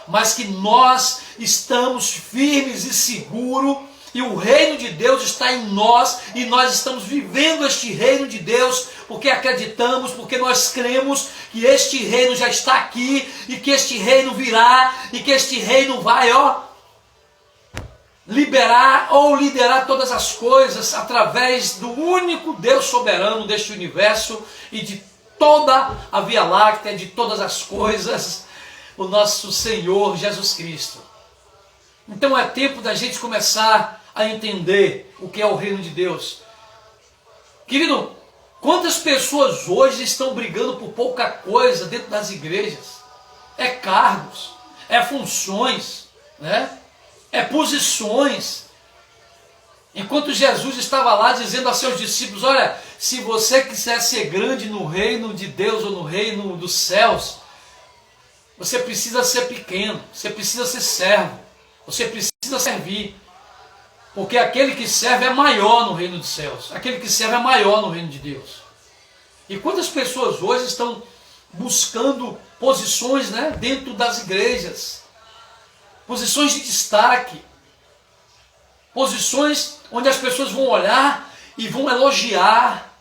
mas que nós estamos firmes e seguros, e o reino de Deus está em nós, e nós estamos vivendo este reino de Deus, porque acreditamos, porque nós cremos que este reino já está aqui, e que este reino virá, e que este reino vai, liberar ou liderar todas as coisas, através do único Deus soberano deste universo, e de toda a Via Láctea, de todas as coisas, o nosso Senhor Jesus Cristo. Então é tempo da gente começar a entender o que é o reino de Deus. Querido, quantas pessoas hoje estão brigando por pouca coisa dentro das igrejas? É cargos, é funções, né? É posições. Enquanto Jesus estava lá dizendo a seus discípulos, olha, se você quiser ser grande no reino de Deus ou no reino dos céus, você precisa ser pequeno, você precisa ser servo, você precisa servir. Porque aquele que serve é maior no reino dos céus, aquele que serve é maior no reino de Deus. E quantas pessoas hoje estão buscando posições, né, dentro das igrejas, posições de destaque, posições onde as pessoas vão olhar e vão elogiar.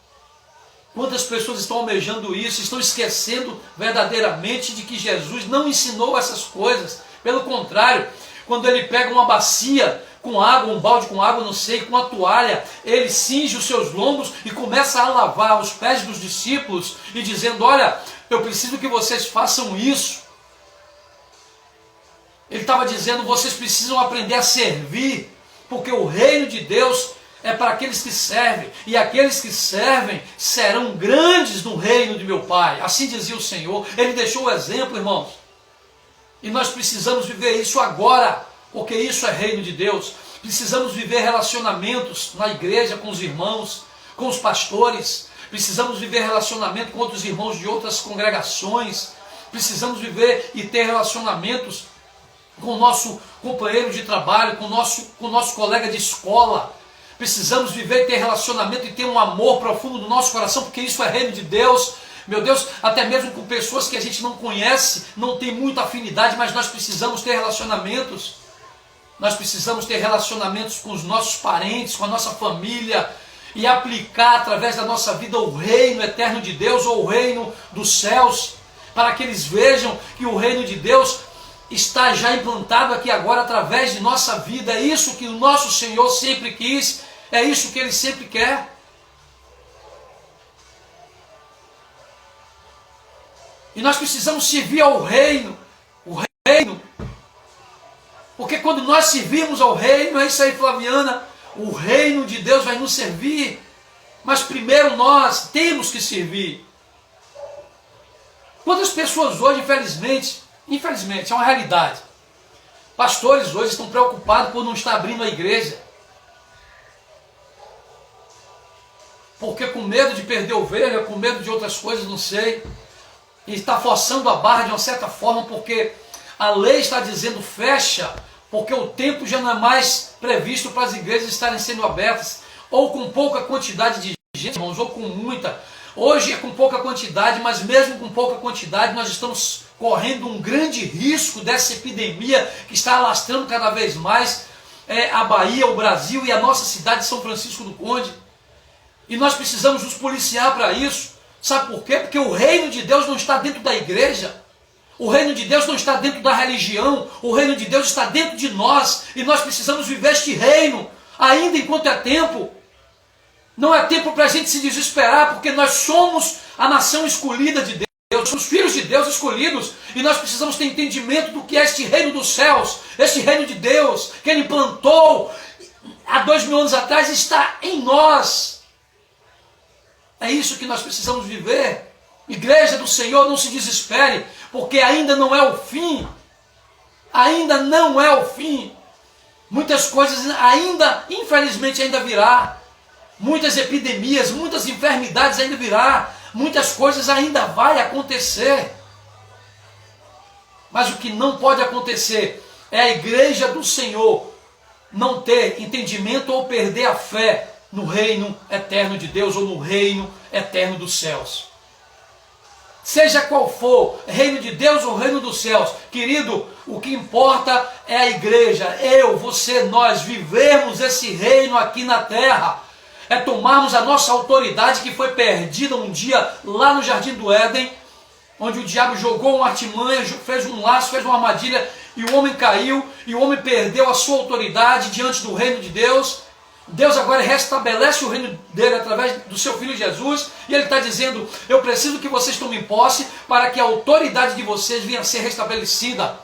Quantas pessoas estão almejando isso, estão esquecendo verdadeiramente de que Jesus não ensinou essas coisas. Pelo contrário, quando ele pega uma bacia com água, um balde com água, não sei, com a toalha, ele cinge os seus lombos e começa a lavar os pés dos discípulos e dizendo, olha, eu preciso que vocês façam isso. Ele estava dizendo, vocês precisam aprender a servir, porque o reino de Deus é para aqueles que servem, e aqueles que servem serão grandes no reino de meu Pai. Assim dizia o Senhor. Ele deixou o exemplo, irmãos. E nós precisamos viver isso agora, porque isso é reino de Deus. Precisamos viver relacionamentos na igreja com os irmãos, com os pastores. Precisamos viver relacionamento com outros irmãos de outras congregações. Precisamos viver e ter relacionamentos com o nosso companheiro de trabalho, com o nosso colega de escola. Precisamos viver e ter relacionamento e ter um amor profundo no nosso coração, porque isso é reino de Deus. Meu Deus, até mesmo com pessoas que a gente não conhece, não tem muita afinidade, mas nós precisamos ter relacionamentos. Nós precisamos ter relacionamentos com os nossos parentes, com a nossa família, e aplicar através da nossa vida o reino eterno de Deus, ou o reino dos céus, para que eles vejam que o reino de Deus está já implantado aqui agora através de nossa vida. É isso que o nosso Senhor sempre quis, é isso que Ele sempre quer. E nós precisamos servir ao reino, porque quando nós servirmos ao reino, é isso aí, Flaviana, o reino de Deus vai nos servir, mas primeiro nós temos que servir. Quantas pessoas hoje, infelizmente, é uma realidade, pastores hoje estão preocupados por não estar abrindo a igreja, porque com medo de perder ovelha, com medo de outras coisas, não sei, e está forçando a barra de uma certa forma, porque a lei está dizendo fecha, porque o tempo já não é mais previsto para as igrejas estarem sendo abertas, ou com pouca quantidade de gente, irmãos, ou com muita. Hoje é com pouca quantidade, mas mesmo com pouca quantidade nós estamos correndo um grande risco dessa epidemia que está alastrando cada vez mais a Bahia, o Brasil e a nossa cidade de São Francisco do Conde. E nós precisamos nos policiar para isso. Sabe por quê? Porque o reino de Deus não está dentro da igreja. O reino de Deus não está dentro da religião. O reino de Deus está dentro de nós. E nós precisamos viver este reino ainda enquanto é tempo. Não é tempo para a gente se desesperar, porque nós somos a nação escolhida de Deus. Deus, somos filhos de Deus escolhidos, e nós precisamos ter entendimento do que é este reino dos céus, este reino de Deus, que Ele implantou há 2000 anos atrás, está em nós. É isso que nós precisamos viver. Igreja do Senhor, não se desespere, porque ainda não é o fim. Ainda não é o fim. Muitas coisas ainda, infelizmente, ainda virá. Muitas epidemias, muitas enfermidades ainda virá. Muitas coisas ainda vai acontecer. Mas o que não pode acontecer é a igreja do Senhor não ter entendimento ou perder a fé no reino eterno de Deus ou no reino eterno dos céus. Seja qual for, reino de Deus ou reino dos céus, querido, o que importa é a igreja, eu, você, nós, vivermos esse reino aqui na terra. É tomarmos a nossa autoridade que foi perdida um dia lá no Jardim do Éden, onde o diabo jogou uma artimanha, fez um laço, fez uma armadilha, e o homem caiu, e o homem perdeu a sua autoridade diante do reino de Deus. Deus agora restabelece o reino dele através do seu Filho Jesus, e Ele está dizendo, eu preciso que vocês tomem posse para que a autoridade de vocês venha a ser restabelecida.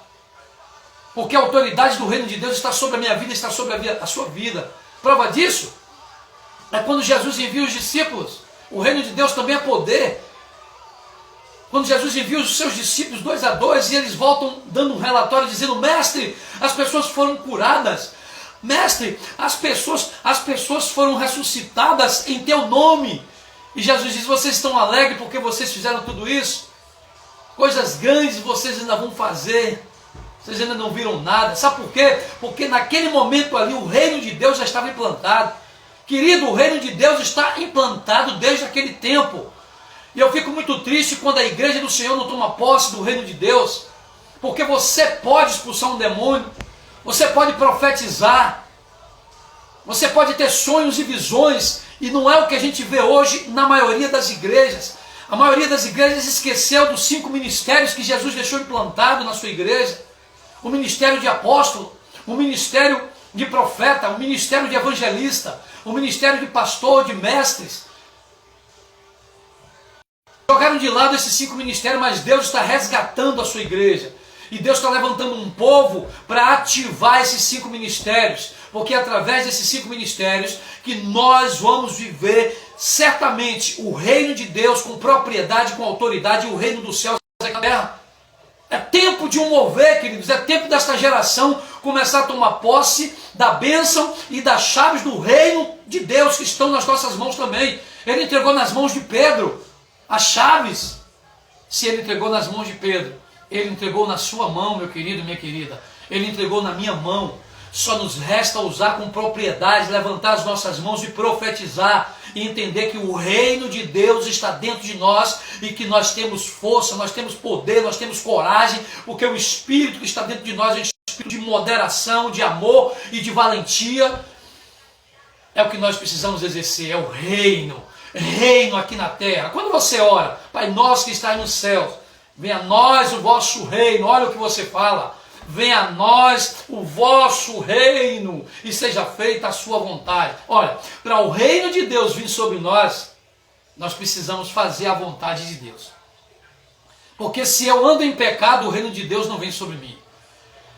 Porque a autoridade do reino de Deus está sobre a minha vida, está sobre a sua vida. Prova disso é quando Jesus envia os discípulos. O reino de Deus também é poder. Quando Jesus envia os seus discípulos 2 a 2 e eles voltam dando um relatório dizendo, mestre, as pessoas foram curadas. Mestre, as pessoas foram ressuscitadas em teu nome. E Jesus diz, vocês estão alegres porque vocês fizeram tudo isso? Coisas grandes vocês ainda vão fazer. Vocês ainda não viram nada. Sabe por quê? Porque naquele momento ali o reino de Deus já estava implantado. Querido, o reino de Deus está implantado desde aquele tempo. E eu fico muito triste quando a igreja do Senhor não toma posse do reino de Deus. Porque você pode expulsar um demônio. Você pode profetizar. Você pode ter sonhos e visões. E não é o que a gente vê hoje na maioria das igrejas. A maioria das igrejas esqueceu dos 5 ministérios que Jesus deixou implantado na sua igreja. O ministério de apóstolo, o ministério de profeta, o ministério de evangelista, o ministério de pastor, de mestres. Jogaram de lado esses 5 ministérios, mas Deus está resgatando a sua igreja. E Deus está levantando um povo para ativar esses 5 ministérios. Porque é através desses 5 ministérios que nós vamos viver certamente o reino de Deus com propriedade, com autoridade, e o reino dos céus aqui na terra. É tempo de um mover, queridos, é tempo desta geração começar a tomar posse da bênção e das chaves do reino de Deus que estão nas nossas mãos também. Ele entregou nas mãos de Pedro as chaves. Se ele entregou nas mãos de Pedro, ele entregou na sua mão, meu querido e minha querida. Ele entregou na minha mão. Só nos resta usar com propriedade, levantar as nossas mãos e profetizar. E entender que o reino de Deus está dentro de nós. E que nós temos força, nós temos poder, nós temos coragem. Porque o Espírito que está dentro de nós é um Espírito de moderação, de amor e de valentia. É o que nós precisamos exercer, é o reino. Reino aqui na terra. Quando você ora, Pai nosso que está nos céus, venha a nós o vosso reino. Olha o que você fala. Venha a nós o vosso reino e seja feita a sua vontade. Olha, para o reino de Deus vir sobre nós, nós precisamos fazer a vontade de Deus. Porque se eu ando em pecado, o reino de Deus não vem sobre mim.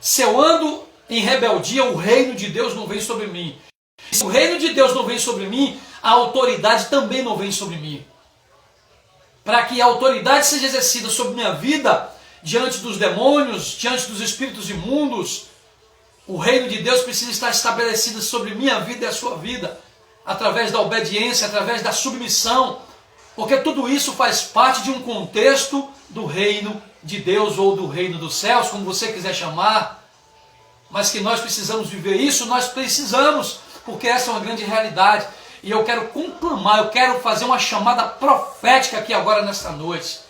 Se eu ando em rebeldia, o reino de Deus não vem sobre mim. Se o reino de Deus não vem sobre mim, a autoridade também não vem sobre mim. Para que a autoridade seja exercida sobre minha vida, diante dos demônios, diante dos espíritos imundos, o reino de Deus precisa estar estabelecido sobre minha vida e a sua vida, através da obediência, através da submissão, porque tudo isso faz parte de um contexto do reino de Deus ou do reino dos céus, como você quiser chamar, mas que nós precisamos viver isso, nós precisamos, porque essa é uma grande realidade. E eu quero conclamar, eu quero fazer uma chamada profética aqui agora nesta noite.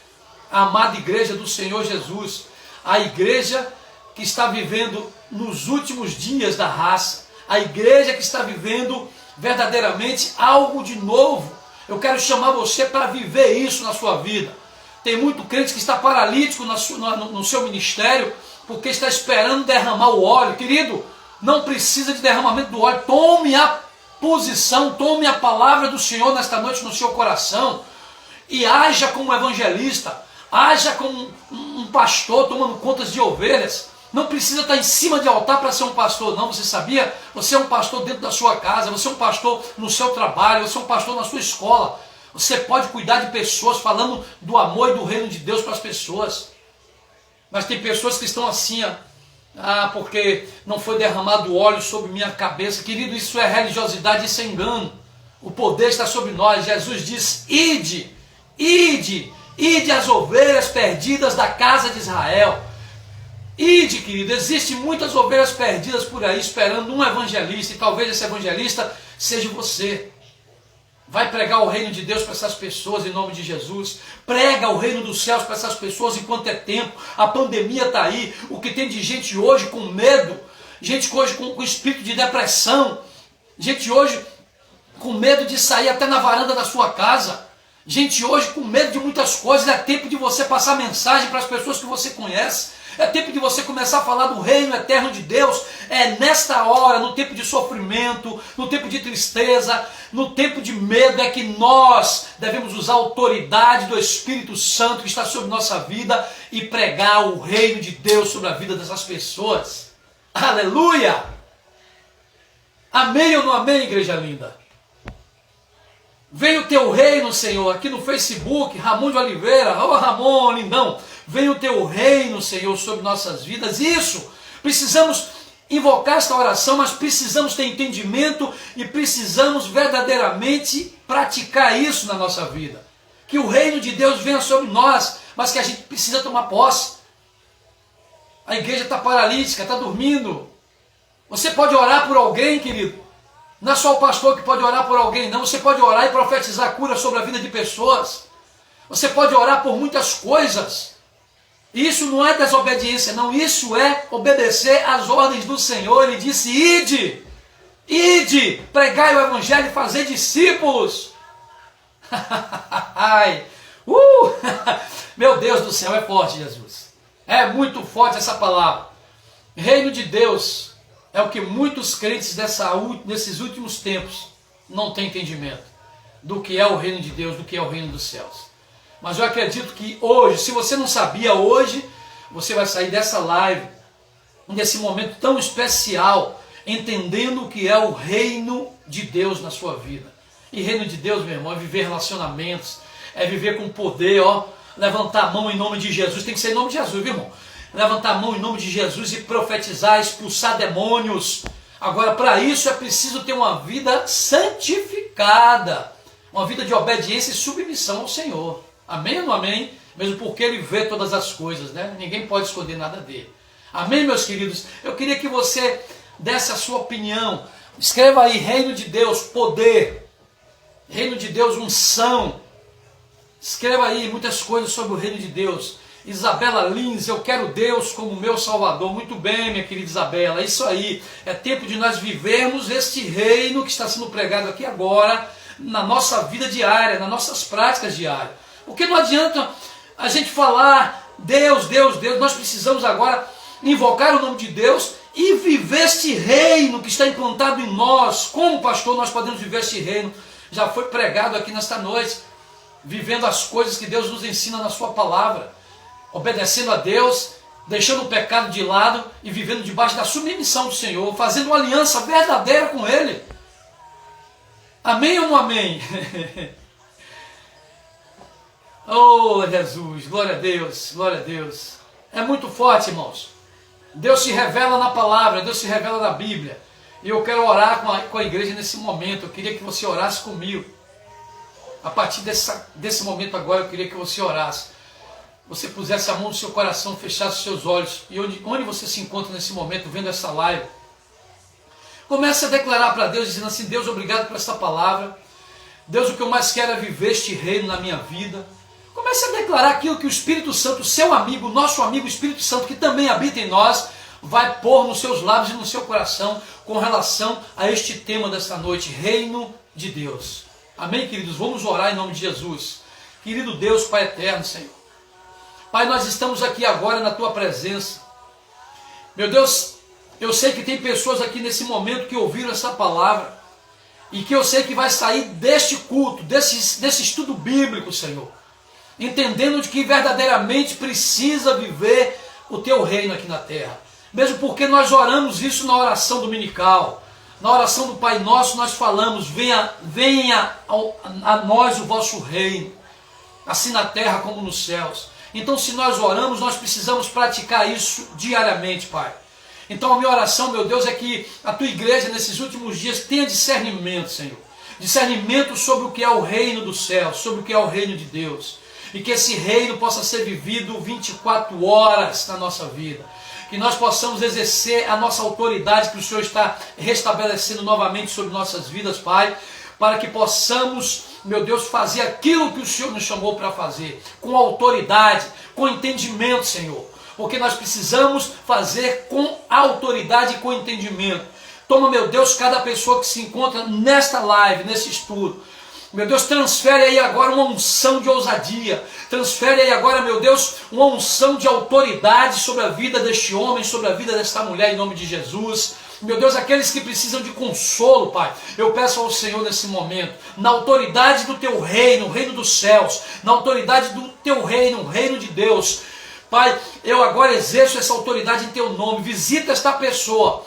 A amada igreja do Senhor Jesus, a igreja que está vivendo nos últimos dias da raça, a igreja que está vivendo verdadeiramente algo de novo. Eu quero chamar você para viver isso na sua vida. Tem muito crente que está paralítico no seu ministério, porque está esperando derramar o óleo. Querido, não precisa de derramamento do óleo. Tome a posição, tome a palavra do Senhor nesta noite no seu coração e haja como evangelista. Haja como um pastor tomando contas de ovelhas. Não precisa estar em cima de altar para ser um pastor, não. Você sabia? Você é um pastor dentro da sua casa, você é um pastor no seu trabalho, você é um pastor na sua escola. Você pode cuidar de pessoas, falando do amor e do reino de Deus para as pessoas. Mas tem pessoas que estão assim, porque não foi derramado óleo sobre minha cabeça. Querido, isso é religiosidade, isso é engano. O poder está sobre nós. Jesus diz: ide, ide, ide as ovelhas perdidas da casa de Israel. Ide, querido, existem muitas ovelhas perdidas por aí esperando um evangelista, e talvez esse evangelista seja você. Vai pregar o reino de Deus para essas pessoas em nome de Jesus. Prega o reino dos céus para essas pessoas enquanto é tempo. A pandemia está aí. O que tem de gente hoje com medo, gente hoje com espírito de depressão, gente hoje com medo de sair até na varanda da sua casa, gente hoje com medo de muitas coisas. É tempo de você passar mensagem para as pessoas que você conhece. É tempo de você começar a falar do reino eterno de Deus. É nesta hora, no tempo de sofrimento, no tempo de tristeza, no tempo de medo, é que nós devemos usar a autoridade do Espírito Santo que está sobre nossa vida e pregar o reino de Deus sobre a vida dessas pessoas. Aleluia! Amém ou não amém, igreja linda? Venha o teu reino, Senhor, aqui no Facebook, Ramon de Oliveira. Ô Ramon, lindão. Venha o teu reino, Senhor, sobre nossas vidas. Isso, precisamos invocar esta oração, mas precisamos ter entendimento e precisamos verdadeiramente praticar isso na nossa vida. Que o reino de Deus venha sobre nós, mas que a gente precisa tomar posse. A igreja está paralítica, está dormindo. Você pode orar por alguém, querido. Não é só o pastor que pode orar por alguém, não. Você pode orar e profetizar cura sobre a vida de pessoas. Você pode orar por muitas coisas. Isso não é desobediência, não. Isso é obedecer às ordens do Senhor. Ele disse: ide, ide, pregai o evangelho e fazer discípulos. Meu Deus do céu, é forte, Jesus. É muito forte essa palavra. Reino de Deus é o que muitos crentes nesses últimos tempos não têm entendimento do que é o reino de Deus, do que é o reino dos céus. Mas eu acredito que hoje, se você não sabia hoje, você vai sair dessa live, nesse momento tão especial, entendendo o que é o reino de Deus na sua vida. E reino de Deus, meu irmão, é viver relacionamentos, é viver com poder, levantar a mão em nome de Jesus. Tem que ser em nome de Jesus, viu, irmão? Levantar a mão em nome de Jesus e profetizar, expulsar demônios. Agora, para isso é preciso ter uma vida santificada, uma vida de obediência e submissão ao Senhor. Amém ou não amém? Mesmo porque Ele vê todas as coisas, né? Ninguém pode esconder nada dele. Amém, meus queridos? Eu queria que você desse a sua opinião. Escreva aí: reino de Deus, poder. Reino de Deus, unção. Escreva aí muitas coisas sobre o reino de Deus. Isabela Lins, eu quero Deus como meu Salvador. Muito bem, minha querida Isabela, é isso aí. É tempo de nós vivermos este reino que está sendo pregado aqui agora, na nossa vida diária, nas nossas práticas diárias. Porque não adianta a gente falar Deus, Deus, Deus. Nós precisamos agora invocar o nome de Deus e viver este reino que está implantado em nós. Como pastor nós podemos viver este reino? Já foi pregado aqui nesta noite, vivendo as coisas que Deus nos ensina na sua palavra, obedecendo a Deus, deixando o pecado de lado e vivendo debaixo da submissão do Senhor, fazendo uma aliança verdadeira com Ele. Amém ou não amém? Oh, Jesus, glória a Deus, glória a Deus. É muito forte, irmãos. Deus se revela na palavra, Deus se revela na Bíblia. E eu quero orar com a igreja nesse momento. Eu queria que você orasse comigo. A partir desse momento agora, eu queria que você orasse. Você pusesse a mão no seu coração, fechasse os seus olhos. E onde você se encontra nesse momento, vendo essa live, comece a declarar para Deus, dizendo assim: Deus, obrigado por essa palavra. Deus, o que eu mais quero é viver este reino na minha vida. Comece a declarar aquilo que o Espírito Santo, seu amigo, nosso amigo Espírito Santo, que também habita em nós, vai pôr nos seus lábios e no seu coração com relação a este tema desta noite, reino de Deus. Amém, queridos? Vamos orar em nome de Jesus. Querido Deus, Pai eterno, Senhor. Pai, nós estamos aqui agora na Tua presença. Meu Deus, eu sei que tem pessoas aqui nesse momento que ouviram essa palavra e que eu sei que vai sair deste culto, desse estudo bíblico, Senhor, entendendo de que verdadeiramente precisa viver o teu reino aqui na terra. Mesmo porque nós oramos isso na oração dominical. Na oração do Pai Nosso nós falamos: venha a nós o vosso reino, assim na terra como nos céus. Então, se nós oramos, nós precisamos praticar isso diariamente, Pai. Então a minha oração, meu Deus, é que a tua igreja nesses últimos dias tenha discernimento, Senhor. Discernimento sobre o que é o reino do céu, sobre o que é o reino de Deus. E que esse reino possa ser vivido 24 horas na nossa vida. Que nós possamos exercer a nossa autoridade que o Senhor está restabelecendo novamente sobre nossas vidas, Pai. Para que possamos, meu Deus, fazer aquilo que o Senhor nos chamou para fazer. Com autoridade, com entendimento, Senhor. Porque nós precisamos fazer com autoridade e com entendimento. Toma, meu Deus, cada pessoa que se encontra nesta live, nesse estudo. Meu Deus, transfere aí agora uma unção de ousadia. Transfere aí agora, meu Deus, uma unção de autoridade sobre a vida deste homem, sobre a vida desta mulher, em nome de Jesus. Meu Deus, aqueles que precisam de consolo, Pai, eu peço ao Senhor nesse momento, na autoridade do teu reino, o reino dos céus, na autoridade do teu reino, o reino de Deus. Pai, eu agora exerço essa autoridade em teu nome. Visita esta pessoa,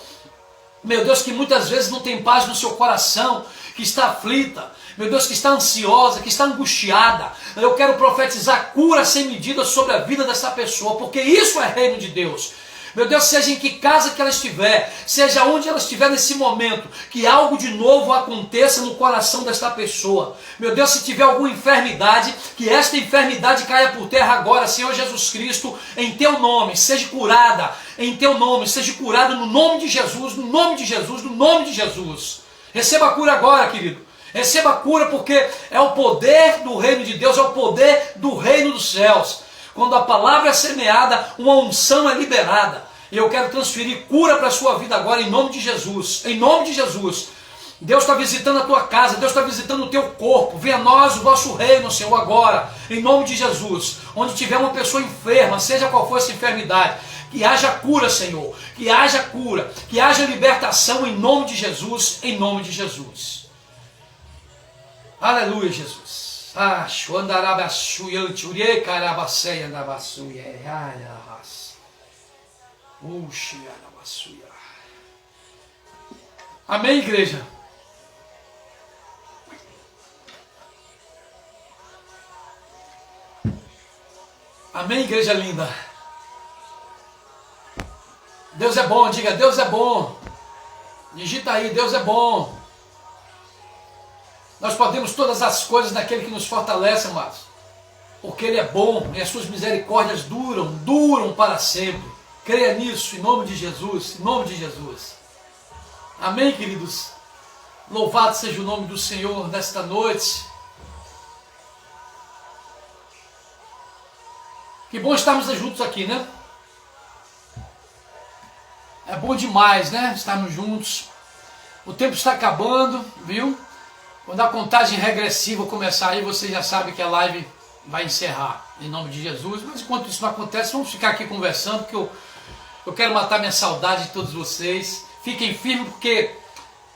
meu Deus, que muitas vezes não tem paz no seu coração, que está aflita, meu Deus, que está ansiosa, que está angustiada. Eu quero profetizar cura sem medida sobre a vida dessa pessoa, porque isso é reino de Deus. Meu Deus, seja em que casa que ela estiver, seja onde ela estiver nesse momento, que algo de novo aconteça no coração desta pessoa. Meu Deus, se tiver alguma enfermidade, que esta enfermidade caia por terra agora, Senhor Jesus Cristo, em teu nome, seja curada, em teu nome, seja curada no nome de Jesus, no nome de Jesus, no nome de Jesus. Receba a cura agora, querido. Receba a cura, porque é o poder do reino de Deus, é o poder do reino dos céus. Quando a palavra é semeada, uma unção é liberada. E eu quero transferir cura para a sua vida agora, em nome de Jesus. Em nome de Jesus. Deus está visitando a tua casa, Deus está visitando o teu corpo. Venha a nós o vosso reino, Senhor, agora, em nome de Jesus. Onde tiver uma pessoa enferma, seja qual for essa enfermidade, que haja cura, Senhor. Que haja cura, que haja libertação em nome de Jesus, em nome de Jesus. Aleluia, Jesus. Amém, igreja? Amém, igreja linda? Deus é bom, diga, Deus é bom. Digita aí, Deus é bom. Nós podemos todas as coisas naquele que nos fortalece, amados. Porque Ele é bom e as suas misericórdias duram para sempre. Creia nisso, em nome de Jesus, em nome de Jesus. Amém, queridos? Louvado seja o nome do Senhor nesta noite. Que bom estarmos juntos aqui, né? É bom demais, né? Estarmos juntos. O tempo está acabando, viu? Quando a contagem regressiva começar aí, você já sabe que a live vai encerrar, em nome de Jesus. Mas enquanto isso não acontece, vamos ficar aqui conversando, porque eu quero matar minha saudade de todos vocês. Fiquem firmes, porque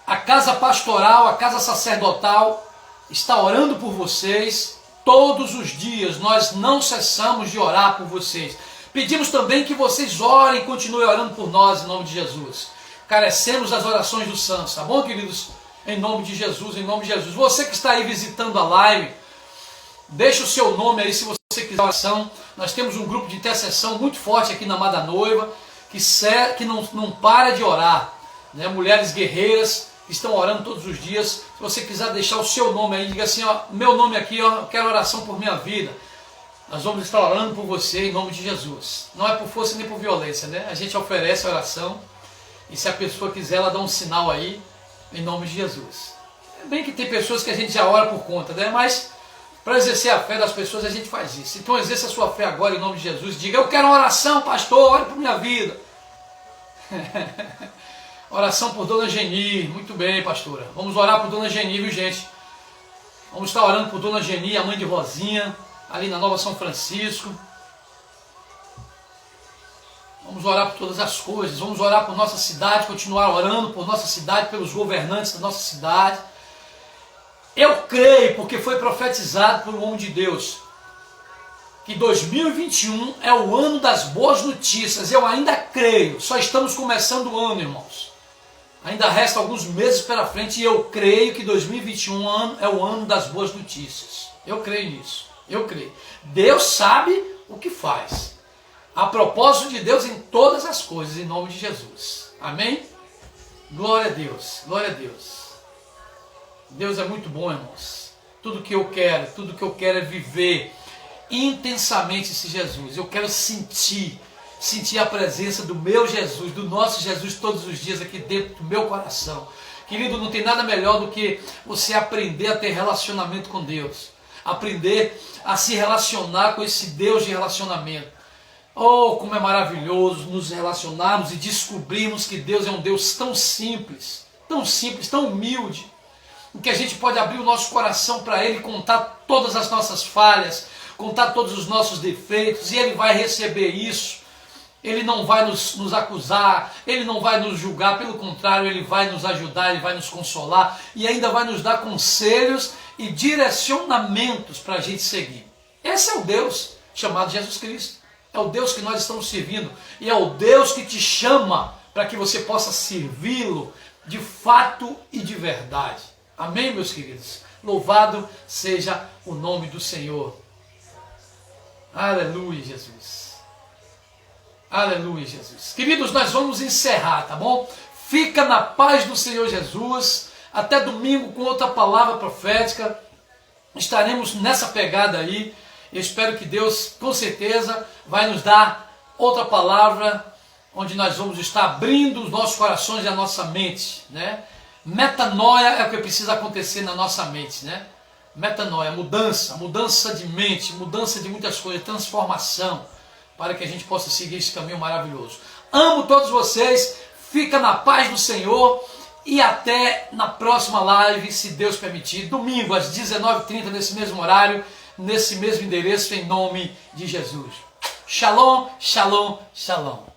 a casa pastoral, a casa sacerdotal está orando por vocês todos os dias. Nós não cessamos de orar por vocês. Pedimos também que vocês orem e continuem orando por nós, em nome de Jesus. Carecemos das orações dos santos, tá bom, queridos? Em nome de Jesus, em nome de Jesus. Você que está aí visitando a live, deixa o seu nome aí se você quiser oração. Nós temos um grupo de intercessão muito forte aqui na Amada Noiva, que não para de orar, né? Mulheres guerreiras que estão orando todos os dias. Se você quiser deixar o seu nome aí, diga assim, ó, meu nome aqui, ó, eu quero oração por minha vida. Nós vamos estar orando por você em nome de Jesus. Não é por força nem por violência, né? A gente oferece a oração e se a pessoa quiser, ela dá um sinal aí, em nome de Jesus. É bem que tem pessoas que a gente já ora por conta, né? Mas para exercer a fé das pessoas a gente faz isso. Então exerça a sua fé agora em nome de Jesus. Diga, eu quero uma oração, pastor, ore por minha vida. Oração por Dona Geni. Muito bem, pastora. Vamos orar por Dona Geni, viu, gente? Vamos estar orando por Dona Geni, a mãe de Rosinha, ali na Nova São Francisco. Vamos orar por todas as coisas, vamos orar por nossa cidade, continuar orando por nossa cidade, pelos governantes da nossa cidade. Eu creio, porque foi profetizado pelo homem de Deus, que 2021 é o ano das boas notícias. Eu ainda creio, só estamos começando o ano, irmãos. Ainda resta alguns meses pela frente e eu creio que 2021 é o ano das boas notícias. Eu creio nisso, eu creio. Deus sabe o que faz. A propósito de Deus em todas as coisas, em nome de Jesus. Amém? Glória a Deus, glória a Deus. Deus é muito bom, irmãos. Tudo que eu quero é viver intensamente esse Jesus. Eu quero sentir a presença do meu Jesus, do nosso Jesus todos os dias aqui dentro do meu coração. Querido, não tem nada melhor do que você aprender a ter relacionamento com Deus. Aprender a se relacionar com esse Deus de relacionamento. Oh, como é maravilhoso nos relacionarmos e descobrirmos que Deus é um Deus tão simples, tão humilde, em que a gente pode abrir o nosso coração para Ele, contar todas as nossas falhas, contar todos os nossos defeitos, e Ele vai receber isso. Ele não vai nos acusar, Ele não vai nos julgar, pelo contrário, Ele vai nos ajudar, Ele vai nos consolar e ainda vai nos dar conselhos e direcionamentos para a gente seguir. Esse é o Deus chamado Jesus Cristo. É o Deus que nós estamos servindo e é o Deus que te chama para que você possa servi-lo de fato e de verdade. Amém, meus queridos? Louvado seja o nome do Senhor. Aleluia, Jesus. Aleluia, Jesus. Queridos, nós vamos encerrar, tá bom? Fica na paz do Senhor Jesus. Até domingo com outra palavra profética. Estaremos nessa pegada aí. Eu espero que Deus, com certeza, vai nos dar outra palavra, onde nós vamos estar abrindo os nossos corações e a nossa mente, né? Metanoia é o que precisa acontecer na nossa mente, né? Metanoia, mudança de mente, mudança de muitas coisas, transformação, para que a gente possa seguir esse caminho maravilhoso. Amo todos vocês, fica na paz do Senhor e até na próxima live, se Deus permitir, domingo às 19h30, nesse mesmo horário, nesse mesmo endereço, em nome de Jesus. Shalom, shalom, shalom.